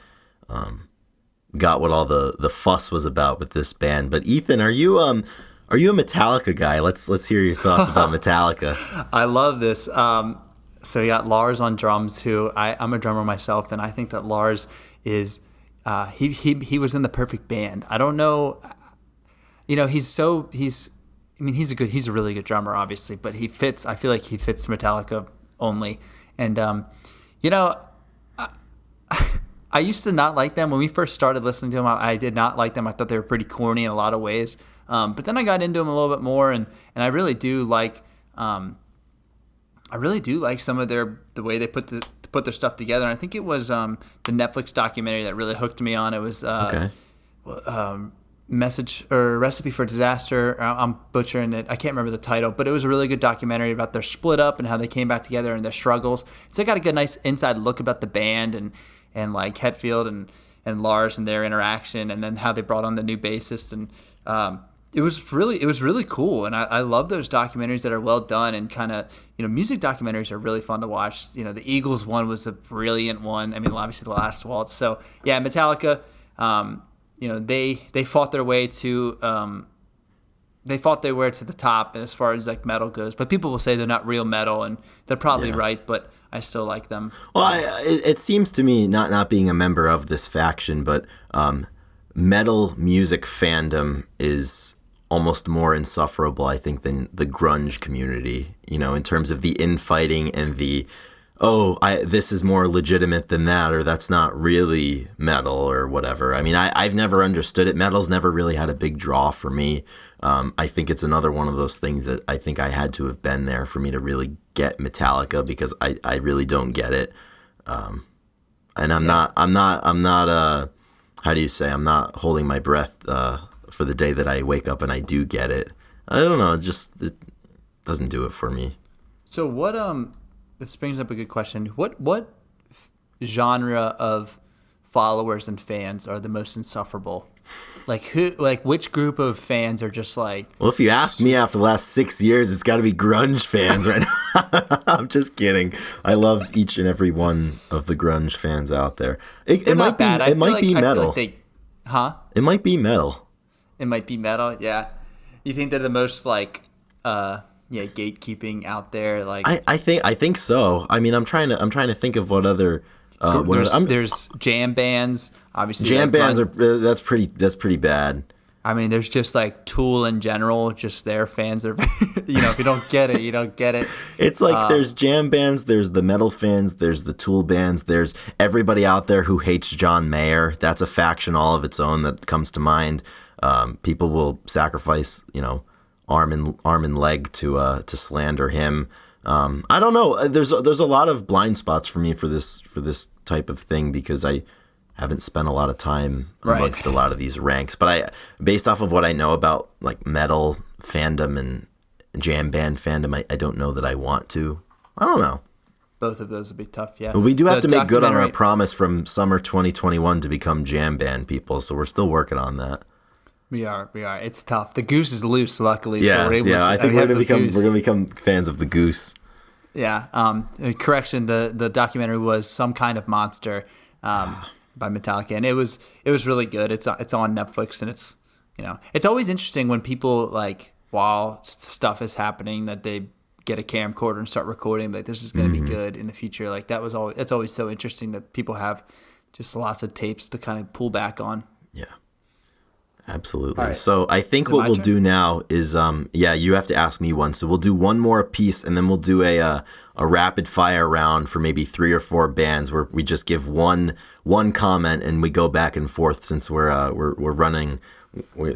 what all the fuss was about with this band. But Ethan, are you a Metallica guy? Let's hear your thoughts about Metallica. I love this. So you got Lars on drums, who I'm a drummer myself, and I think that Lars is he was in the perfect band. I don't know, he's a really good drummer, obviously, but he fits. I feel like he fits Metallica only, and I used to not like them when we first started listening to them. I did not like them. I thought they were pretty corny in a lot of ways, but then I got into them a little bit more, and I really do like. Some of the way they put their stuff together. And I think it was the Netflix documentary that really hooked me on. It was Recipe for Disaster. I'm butchering it. I can't remember the title, but it was a really good documentary about their split up and how they came back together and their struggles. So I got a good, nice inside look about the band and like Hetfield and Lars and their interaction, and then how they brought on the new bassist, and it was really cool, and I love those documentaries that are well done, and kind of music documentaries are really fun to watch. The Eagles one was a brilliant one. I mean, obviously The Last Waltz. So yeah, Metallica. They fought their way to the top as far as like metal goes. But people will say they're not real metal, and they're probably right. But I still like them. Well, it seems to me, not being a member of this faction, but metal music fandom is almost more insufferable, I think, than the grunge community, in terms of the infighting and the, this is more legitimate than that, or that's not really metal or whatever. I mean, I've never understood it. Metal's never really had a big draw for me. I think it's another one of those things that I think I had to have been there for me to really get Metallica, because I really don't get it. And I'm not how do you say, I'm not holding my breath for the day that I wake up and I do get it. I don't know, it doesn't do it for me. So what this brings up a good question. What genre of followers and fans are the most insufferable? Which group of fans are just like... Well, if you ask me after the last 6 years, it's got to be grunge fans right now. I'm just kidding. I love each and every one of the grunge fans out there. It might be metal. It might be metal. It might be metal, yeah. You think they're the most like gatekeeping out there. Like I think so. I mean, I'm trying to think of what other there's jam bands. Obviously, jam bands are that's pretty bad. I mean, there's just like Tool in general. Just their fans are, if you don't get it, you don't get it. It's like there's jam bands, there's the metal fans, there's the Tool bands, there's everybody out there who hates John Mayer. That's a faction all of its own that comes to mind. People will sacrifice, arm and leg to slander him. I don't know. There's a lot of blind spots for me for this type of thing because I haven't spent a lot of time amongst a lot of these ranks. But based off of what I know about like metal fandom and jam band fandom, I don't know that I want to. I don't know. Both of those would be tough, yeah. But we do have to make good on our promise from summer 2021 to become jam band people, so we're still working on that. We are. It's tough. The goose is loose, luckily. Yeah, so we're able I think we're gonna become fans of the goose. Yeah. Correction. The documentary was Some Kind of Monster by Metallica, and it was really good. It's on Netflix, and it's always interesting when people like while stuff is happening that they get a camcorder and start recording. Like this is going to be good in the future. Like that's always so interesting that people have just lots of tapes to kind of pull back on. Yeah. Absolutely. Right. So I think what we'll do now is, you have to ask me one. So we'll do one more piece, and then we'll do a rapid fire round for maybe 3 or 4 bands where we just give one comment and we go back and forth since we're running.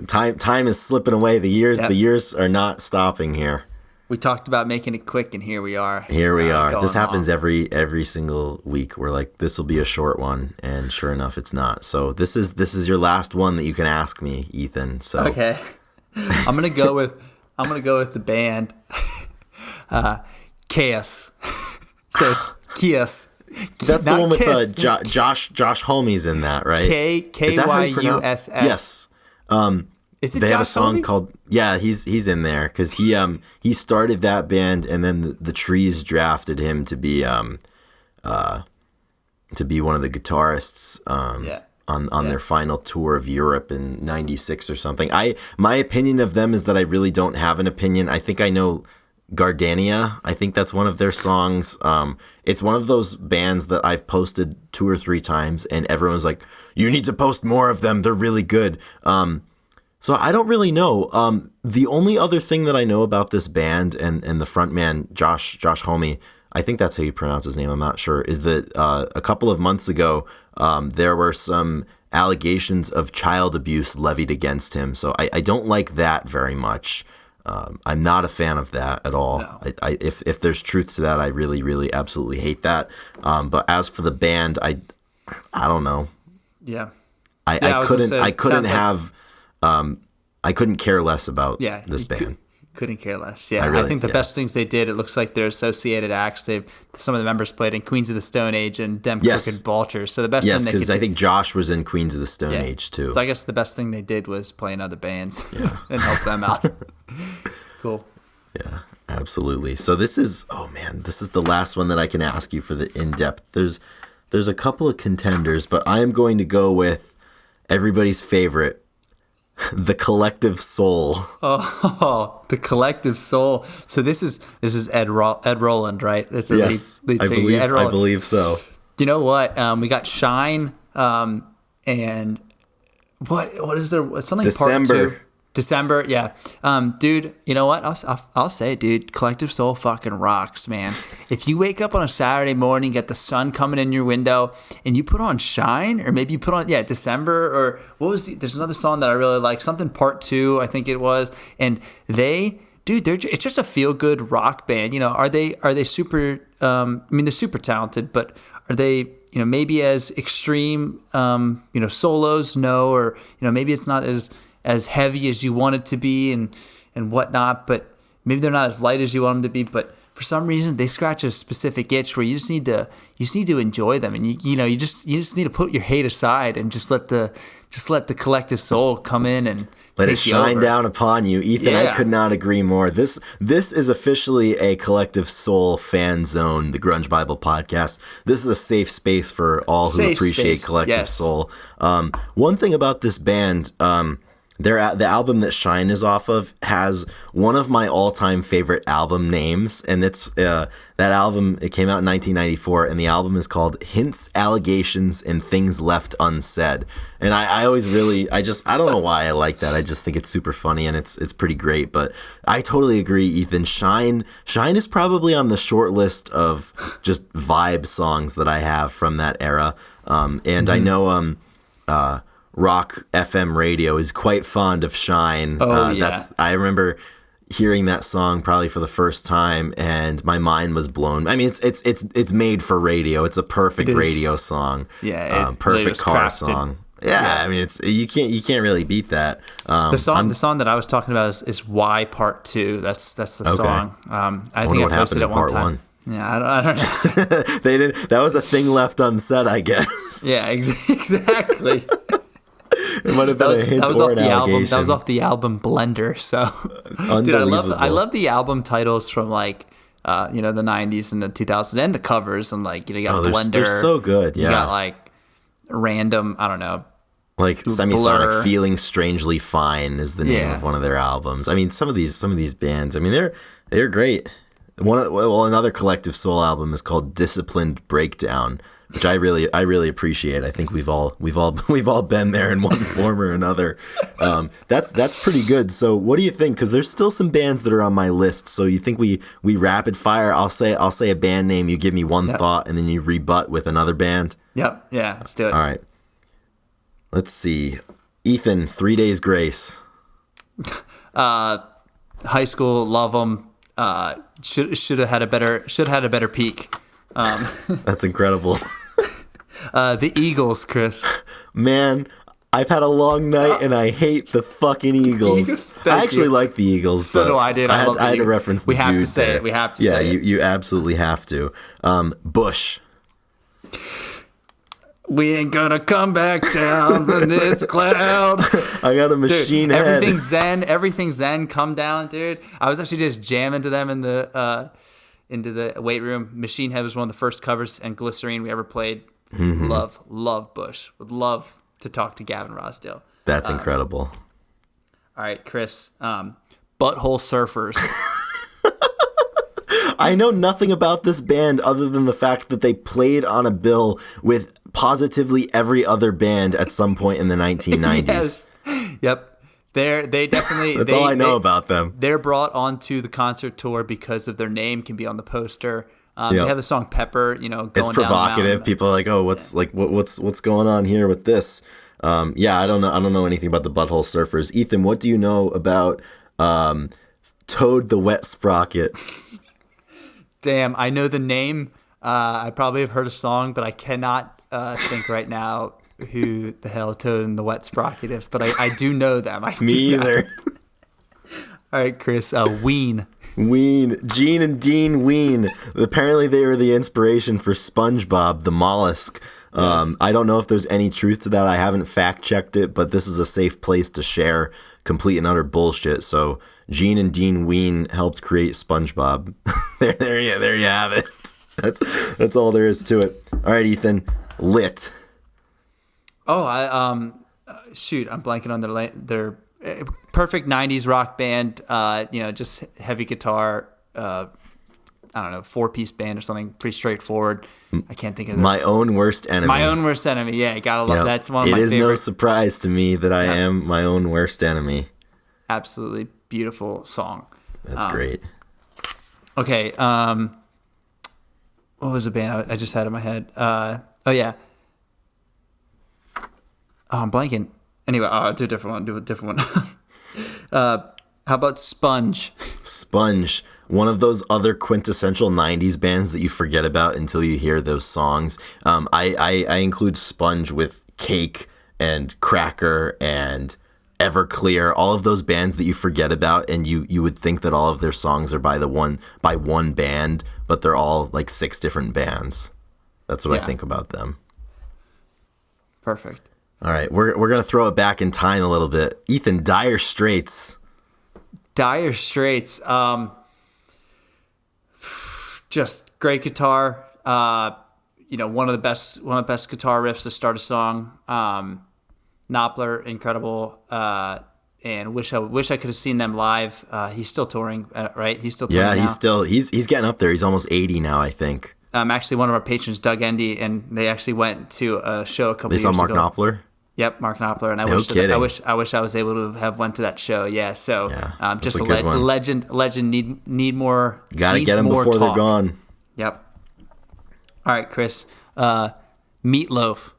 Time is slipping away. The years are not stopping here. We talked about making it quick, and here we are. This happens every single week. We're like, this will be a short one, and sure enough, it's not. So this is your last one that you can ask me, Ethan. So okay, I'm gonna go with the band Chaos. So it's Chaos. That's the one with Josh Homie's in that, right? Kyuss. Yes. Is it they Josh have a song Homme? called he's in there because he started that band and then the Trees drafted him to be one of the guitarists on their final tour of Europe in '96 or something. My opinion of them is that I really don't have an opinion. I think I know Gardania. I think that's one of their songs. It's one of those bands that I've posted 2 or 3 times and everyone's like, you need to post more of them. They're really good. So I don't really know. The only other thing that I know about this band and the frontman, Josh Homme, I think that's how you pronounce his name, I'm not sure, is that a couple of months ago, there were some allegations of child abuse levied against him. So I don't like that very much. I'm not a fan of that at all. No. If there's truth to that, I really, really absolutely hate that. But as for the band, I don't know. Yeah. I couldn't care less about this band. Couldn't care less. Yeah, I think the best things they did, it looks like they're associated acts. Some of the members played in Queens of the Stone Age and Them Crooked Vultures. So the best thing they could do. Yes, because I think Josh was in Queens of the Stone Age too. So I guess the best thing they did was play in other bands and help them out. Cool. Yeah, absolutely. So this is the last one that I can ask you for the in-depth. There's a couple of contenders, but I am going to go with everybody's favorite, The Collective Soul. Oh, The Collective Soul. So this is Ed Roland, right? This is yes, lead singer. I believe so. You know what? We got Shine, and what is there? Something December. Part 2. December, yeah. Dude, you know what? I'll say, dude, Collective Soul fucking rocks, man. If you wake up on a Saturday morning, get the sun coming in your window, and you put on Shine, or maybe you put on, December, or there's another song that I really like, something Part 2, I think it was, and it's just a feel-good rock band. Are they super, they're super talented, but are they, maybe as extreme, solos? No, or, maybe it's not as heavy as you want it to be and whatnot, but maybe they're not as light as you want them to be, but for some reason they scratch a specific itch where you just need to enjoy them, and you just need to put your hate aside and just let the Collective Soul come in and let it shine down upon you. Ethan, I could not agree more. This is officially a Collective Soul fan zone, the Grunge Bible podcast. This is a safe space for all who appreciate Collective Soul. One thing about this band, the album that Shine is off of has one of my all-time favorite album names, and it's that album. It came out in 1994, and the album is called Hints, Allegations, and Things Left Unsaid. And I always really, I don't know why I like that. I just think it's super funny, and it's pretty great. But I totally agree, Ethan. Shine is probably on the short list of just vibe songs that I have from that era. And I know Rock FM radio is quite fond of Shine. I remember hearing that song probably for the first time, and my mind was blown. I mean, it's made for radio. It's a perfect radio song. Yeah, perfect car song. Yeah, I mean, you can't really beat that. The song that I was talking about is Y Part 2. That's the song. I think I posted it one time. Yeah, I don't know. They didn't. That was a thing left unsaid, I guess. Yeah, exactly. It might have been a hint or an allegation. That was off the album Blender. So, dude, I love the album titles from like the 90s and the 2000s, and the covers, and like you got Blender. They're so good. Yeah, you got like random. I don't know. Like Semisonic Feeling Strangely Fine is the name of one of their albums. I mean, some of these bands. I mean, they're great. Another Collective Soul album is called Disciplined Breakdown, which I really appreciate. I think we've all been there in one form or another. That's pretty good. So what do you think? Because there's still some bands that are on my list. So you think we rapid fire? I'll say a band name. You give me one thought, and then you rebut with another band. Yep. Yeah. Let's do it. All right. Let's see. Ethan, 3 Days Grace. High school, love them. Should have had a better peak. That's incredible. The Eagles, Chris. Man, I've had a long night and I hate the fucking Eagles. I actually like the Eagles. So do I, dude. I had to reference the We have dude to say there. it. We have to say it. You absolutely have to. Bush. We ain't gonna come back down from this cloud. I got a machine head. Everything Zen, come down, dude. I was actually just jamming to them into the weight room. Machine Head was one of the first covers and Glycerine we ever played. Mm-hmm. Love Bush. Would love to talk to Gavin Rossdale. That's incredible. All right, Chris. Butthole Surfers. I know nothing about this band other than the fact that they played on a bill with positively every other band at some point in the 1990s. Yes. Yep. They definitely. That's all I know about them. They're brought onto the concert tour because of their name can be on the poster. They have the song Pepper. Going it's provocative. Down People are like, oh, what's going on here with this? I don't know anything about the Butthole Surfers. Ethan, what do you know about Toad the Wet Sprocket? Damn, I know the name. I probably have heard a song, but I cannot think right now who the hell Toad and the Wet Sprocket is. But I do know them. Me either. All right, Chris. Ween. Gene and Dean Ween. Apparently, they were the inspiration for SpongeBob the Mollusk. Yes. I don't know if there's any truth to that. I haven't fact checked it, but this is a safe place to share complete and utter bullshit. So Gene and Dean Ween helped create SpongeBob. there you have it. That's all there is to it. All right, Ethan. Lit. Oh, I'm blanking on their perfect 90s rock band. Just heavy guitar. I don't know, 4-piece band or something. Pretty straightforward. I can't think of My Own Worst Enemy. My Own Worst Enemy. Yeah, gotta love. That's one of my favorite. It is no surprise to me that I am my own worst enemy. Absolutely beautiful song. That's great. Okay. What was the band I just had in my head? Oh I'm blanking. Anyway, I'll do a different one. How about Sponge? Sponge, one of those other quintessential 90s bands that you forget about until you hear those songs. I include Sponge with Cake and Cracker and Everclear, all of those bands that you forget about, and you would think that all of their songs are by one band, but they're all like 6 different bands. That's what I think about them. Perfect. All right, we're gonna throw it back in time a little bit. Ethan, Dire Straits. Dire Straits, just great guitar. One of the best guitar riffs to start a song. Knopfler, incredible. and wish I could have seen them live. He's still touring, right? He's still touring now. He's getting up there. He's almost 80 now, I think. Actually, one of our patrons, Doug Endy, and they actually went to a show a couple years ago. They saw Mark Knopfler? Yep, Mark Knopfler, and I wish I was able to have went to that show. Yeah, so just a legend need more. Got to get them before they're gone. Yep. All right, Chris. Meatloaf.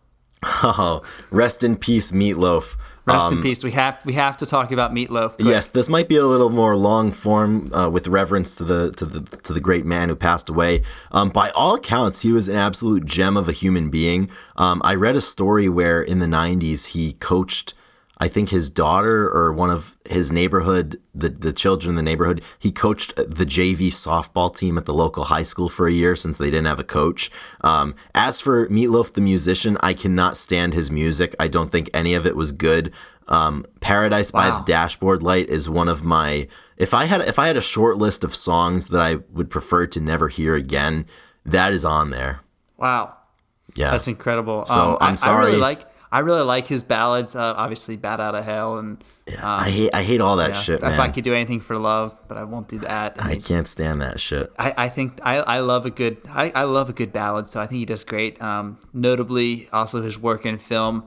Oh, rest in peace, Meatloaf. Rest in peace. We have to talk about Meatloaf. Yes, this might be a little more long form with reverence to the great man who passed away. By all accounts, he was an absolute gem of a human being. I read a story where in the 90s he coached, I think, his daughter or one of his neighborhood, the children in the neighborhood. He coached the JV softball team at the local high school for a year since they didn't have a coach. As for Meatloaf the musician, I cannot stand his music. I don't think any of it was good. Paradise by the Dashboard Light is one of my. If I had a short list of songs that I would prefer to never hear again, that is on there. Wow. Yeah, that's incredible. So I'm sorry. I really like his ballads. Obviously, "Bat Out of Hell" and I hate all that shit, man. If I Could Do Anything for Love, but I won't do that. I can't stand that shit. I think I love a good ballad, so I think he does great. Notably, also his work in film.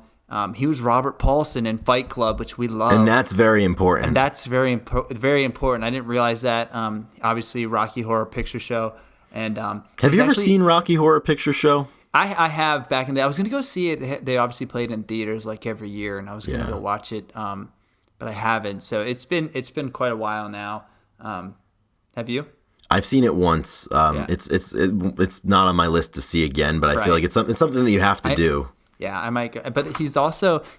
He was Robert Paulson in Fight Club, which we love, and that's very important. Very important. I didn't realize that. Obviously, Rocky Horror Picture Show, and have you ever seen Rocky Horror Picture Show? I have back in the day. I was going to go see it. They obviously played in theaters like every year, and I was going to go watch it, but I haven't. So it's been quite a while now. Have you? I've seen it once. It's not on my list to see again, but I feel like it's something that you have to do. Yeah, I might go. But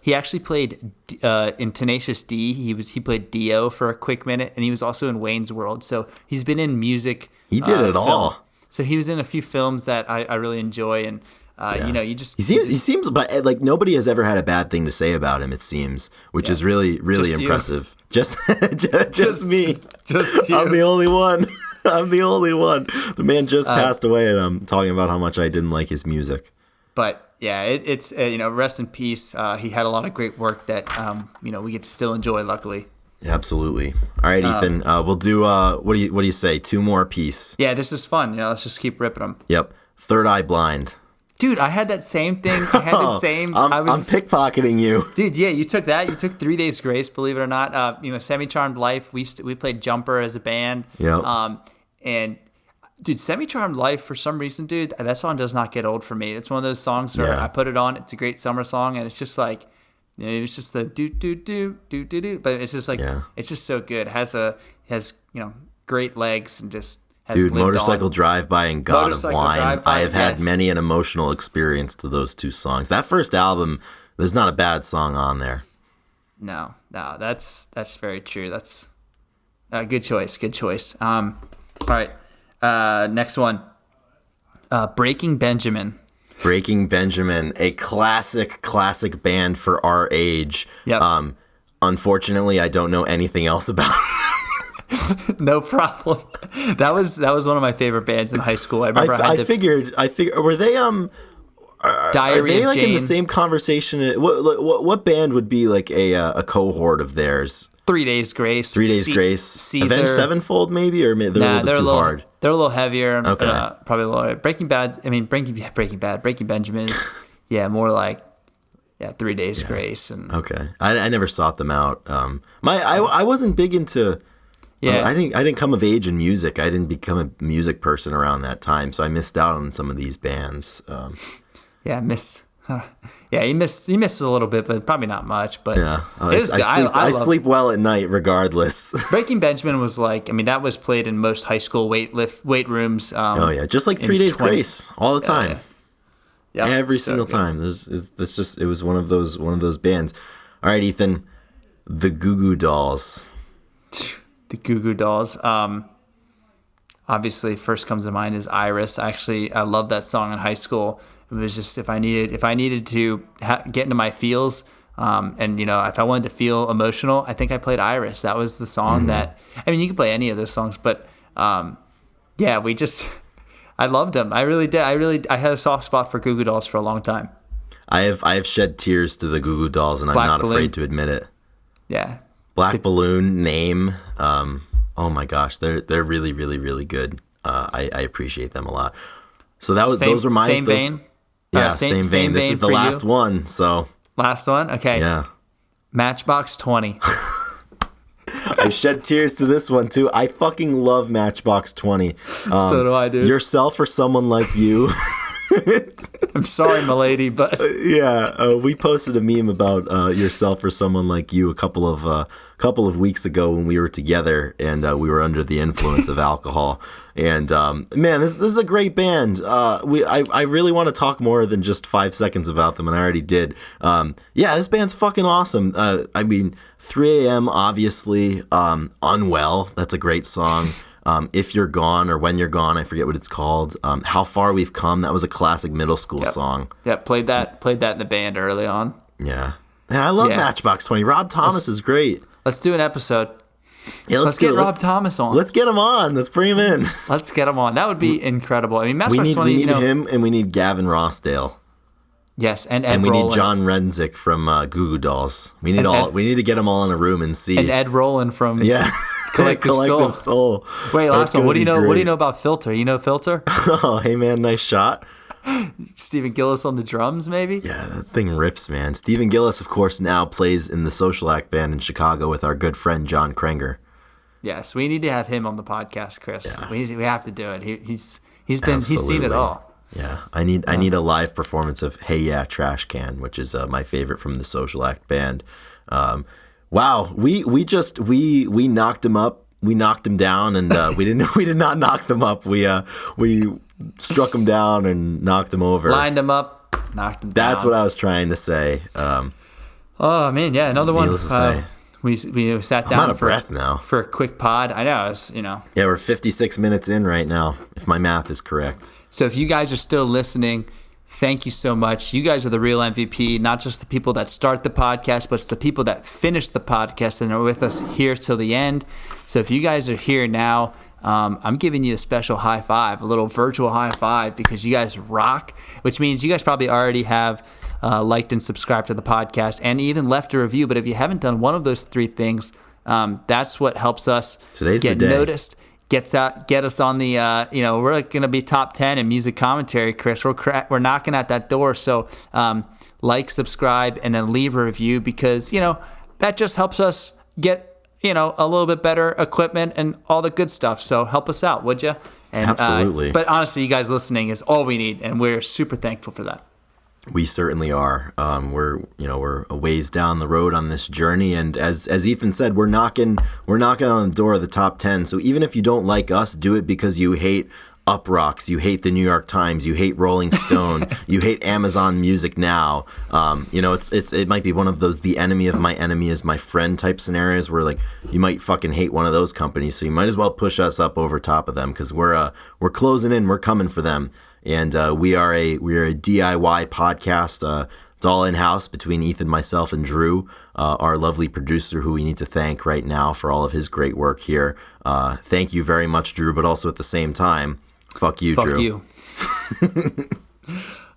he actually played in Tenacious D. He played Dio for a quick minute, and he was also in Wayne's World. So he's been in music. He did it all. So he was in a few films that I really enjoy, and he seems, but like nobody has ever had a bad thing to say about him. It seems, which is really impressive. Just me. Just you. I'm the only one. The man just passed away, and I'm talking about how much I didn't like his music. But yeah, it's rest in peace. He had a lot of great work that we get to still enjoy. Luckily. Absolutely. All right, Ethan. We'll do. What do you say? 2 more apiece. Yeah, this is fun. Let's just keep ripping them. Yep. Third Eye Blind. Dude, I had that same thing. I had the same. I'm pickpocketing you. Dude, yeah, you took that. You took 3 Days Grace. Believe it or not. Semi-Charmed Life. We played Jumper as a band. Yeah. And dude, Semi-Charmed Life, for some reason, dude, that song does not get old for me. It's one of those songs where I put it on. It's a great summer song, and it's just like. It's just the do do do do do do, but it's just like it's just so good. It has great legs and just has dude. lived Motorcycle on. Drive-By and God of Wine. I have had many an emotional experience to those 2 songs. That first album, there's not a bad song on there. No, that's very true. That's a good choice. Good choice. All right, next one. Breaking Benjamin. Breaking Benjamin, a classic band for our age. Yep. Unfortunately, I don't know anything else about it. No problem. That was one of my favorite bands in high school. I figured were they Diary are they of like Jane? In the same conversation? What band would be like a cohort of theirs? 3 Days Grace. 3 Days Grace. Avenged Sevenfold, maybe, or they're a little bit too hard. They're a little heavier. Okay. Probably a little. Breaking Benjamin is, more like, 3 Days Grace. And okay, I never sought them out. I wasn't big into. I didn't come of age in music. I didn't become a music person around that time, so I missed out on some of these bands. He missed a little bit, but probably not much. But I sleep well at night, regardless. Breaking Benjamin was that was played in most high school weight rooms. Just like 3 Days Grace, all the time. Every single good. time. It was one of those bands. All right, Ethan, the Goo Dolls. The Goo Dolls. Obviously, first comes to mind is Iris. Actually, I loved that song in high school. It was just if I needed to get into my feels, and if I wanted to feel emotional, I think I played Iris. That was the song that. You could play any of those songs, but I loved them. I really did. I had a soft spot for Goo Dolls for a long time. I have shed tears to the Goo Dolls, and I'm not afraid to admit it. Yeah, Black Balloon, Name. Oh my gosh, they're really, really, really good. I appreciate them a lot. So those were my same vein. Yeah, same vein. This is the last one. So last one. Okay. Yeah. Matchbox 20. I shed tears to this one too. I fucking love Matchbox 20. So do I, dude. Yourself or Someone Like You. I'm sorry, milady, but we posted a meme about Yourself or Someone Like You a couple of weeks ago when we were together and we were under the influence of alcohol. And man, this is a great band. I really want to talk more than just 5 seconds about them, and I already did. This band's fucking awesome. I mean, 3 a.m. obviously. Unwell, that's a great song. If You're Gone or When You're Gone, I forget what it's called. How Far We've Come, that was a classic middle school song. Yeah, played that in the band early on. Yeah. Man, I love Matchbox 20. Rob Thomas is great. Let's do an episode. Yeah, let's get Rob Thomas on. Let's get him on. Let's bring him in. Let's get him on. That would be incredible. I mean, Matchbox 20, we need him, and we need Gavin Rossdale. Yes, and Ed and we Roland. Need John Renzik from Goo Dolls. We need to get them all in a room and see. And Ed Roland from Collective Soul. Wait, last one. What do you know? What do you know about Filter? You know Filter? Oh, hey man, nice shot. Stephen Gillis on the drums, maybe? Yeah, that thing rips, man. Stephen Gillis, of course, now plays in the Social Act band in Chicago with our good friend John Krenger. Yes, we need to have him on the podcast, Chris. Yeah. We have to do it. He's seen it all. Yeah, I need a live performance of Hey Yeah Trash Can, which is my favorite from the Social Act band. Wow, we knocked him up. We knocked him down, and we did not knock them up. We struck him down and knocked him over. Lined him up, knocked him down. That's what I was trying to say. Oh man, yeah, another one. Needless to say. We sat down I'm out of breath now for a quick pod. I know, Yeah, we're 56 minutes in right now, if my math is correct. So if you guys are still listening, thank you so much. You guys are the real MVP, not just the people that start the podcast, but it's the people that finish the podcast and are with us here till the end. So if you guys are here now, I'm giving you a special high five, a little virtual high five, because you guys rock, which means you guys probably already have liked and subscribed to the podcast and even left a review. But if you haven't done one of those three things, that's what helps us get noticed. Get us on the, we're going to be top 10 in music commentary, Chris. We're knocking at that door. So like, subscribe, and then leave a review, because, that just helps us get, a little bit better equipment and all the good stuff. So help us out, would you? And, absolutely. But honestly, you guys listening is all we need, and we're super thankful for that. We certainly are. We're a ways down the road on this journey, and as Ethan said, we're knocking on the door of the top 10. So even if you don't like us, do it because you hate Up Rocks, you hate the New York Times, you hate Rolling Stone, you hate Amazon Music Now. It might be one of those the enemy of my enemy is my friend type scenarios where like you might fucking hate one of those companies, so you might as well push us up over top of them, because we're closing in, we're coming for them. And we are a DIY podcast. It's all in-house between Ethan, myself, and Drew, our lovely producer, who we need to thank right now for all of his great work here. Thank you very much, Drew, but also at the same time, fuck you, Drew. Fuck you.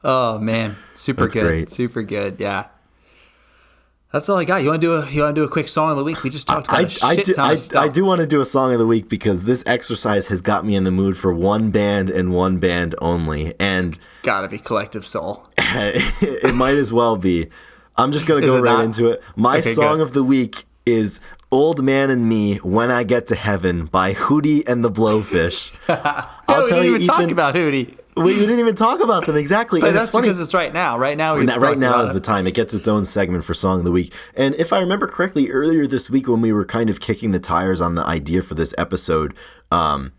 Oh, man. That's good. Great. Super good, yeah. That's all I got. You want to do a quick song of the week? We just talked about I do want to do a song of the week, because this exercise has got me in the mood for one band and one band only. And it's gotta be Collective Soul. It might as well be. I'm just gonna go right into it. My song of the week is "Old Man and Me When I Get to Heaven" by Hootie and the Blowfish. We didn't even talk about Hootie. We didn't even talk about them, exactly. But that's because it's right now. Right now is the time. It gets its own segment for Song of the Week. And if I remember correctly, earlier this week when we were kind of kicking the tires on the idea for this episode, I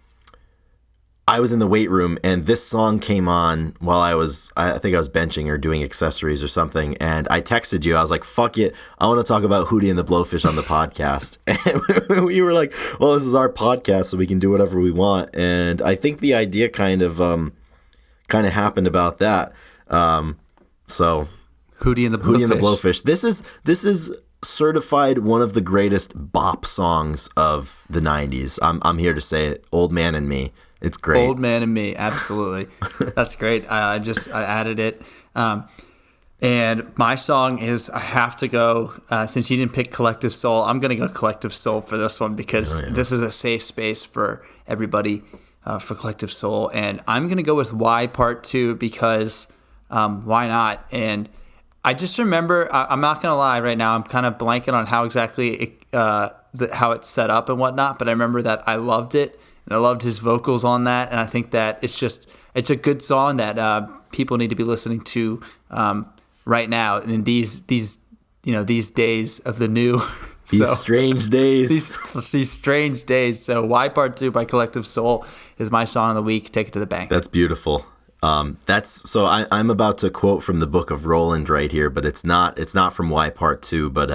was in the weight room and this song came on while I think I was benching or doing accessories or something. And I texted you. I was like, fuck it. I want to talk about Hootie and the Blowfish on the podcast. And we were like, well, this is our podcast, so we can do whatever we want. And I think the idea kind of happened about that. So Hootie and the Blowfish. This is certified one of the greatest bop songs of the 90s. I'm here to say it. Old Man and Me. It's great. Old Man and Me. Absolutely. That's great. I added it. And my song is, I have to go, since you didn't pick Collective Soul, I'm going to go Collective Soul for this one because this is a safe space for everybody for Collective Soul. And I'm going to go with Why Part 2 because why not? And I just remember, I'm not going to lie right now, I'm kind of blanking on how exactly how it's set up and whatnot, but I remember that I loved it and I loved his vocals on that. And I think that it's a good song that people need to be listening to right now in these days of the new strange days. These strange days. So Why Part 2 by Collective Soul is my song of the week. Take it to the bank. That's beautiful. I'm about to quote from the Book of Roland right here, but it's not from Why Part 2, but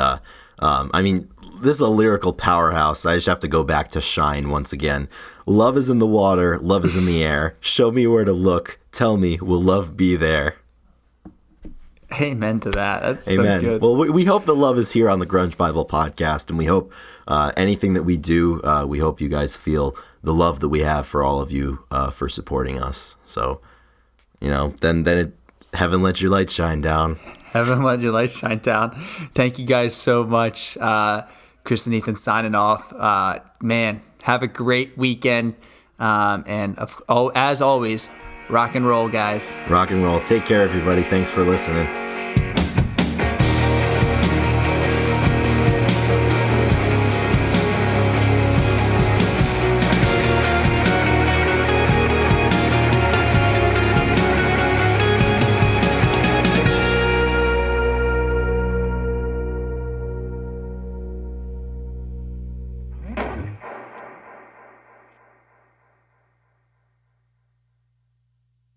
I mean, this is a lyrical powerhouse. I just have to go back to Shine once again. Love is in the water, love is in the air. Show me where to look. Tell me, will love be there? Amen to that. That's Amen. So good. Well, we hope the love is here on the Grunge Bible podcast, and we hope anything that we do, we hope you guys feel the love that we have for all of you for supporting us. So, then heaven let your light shine down. Heaven let your light shine down. Thank you guys so much. Chris and Ethan signing off. Man, have a great weekend. And as always, rock and roll, guys. Rock and roll. Take care, everybody. Thanks for listening.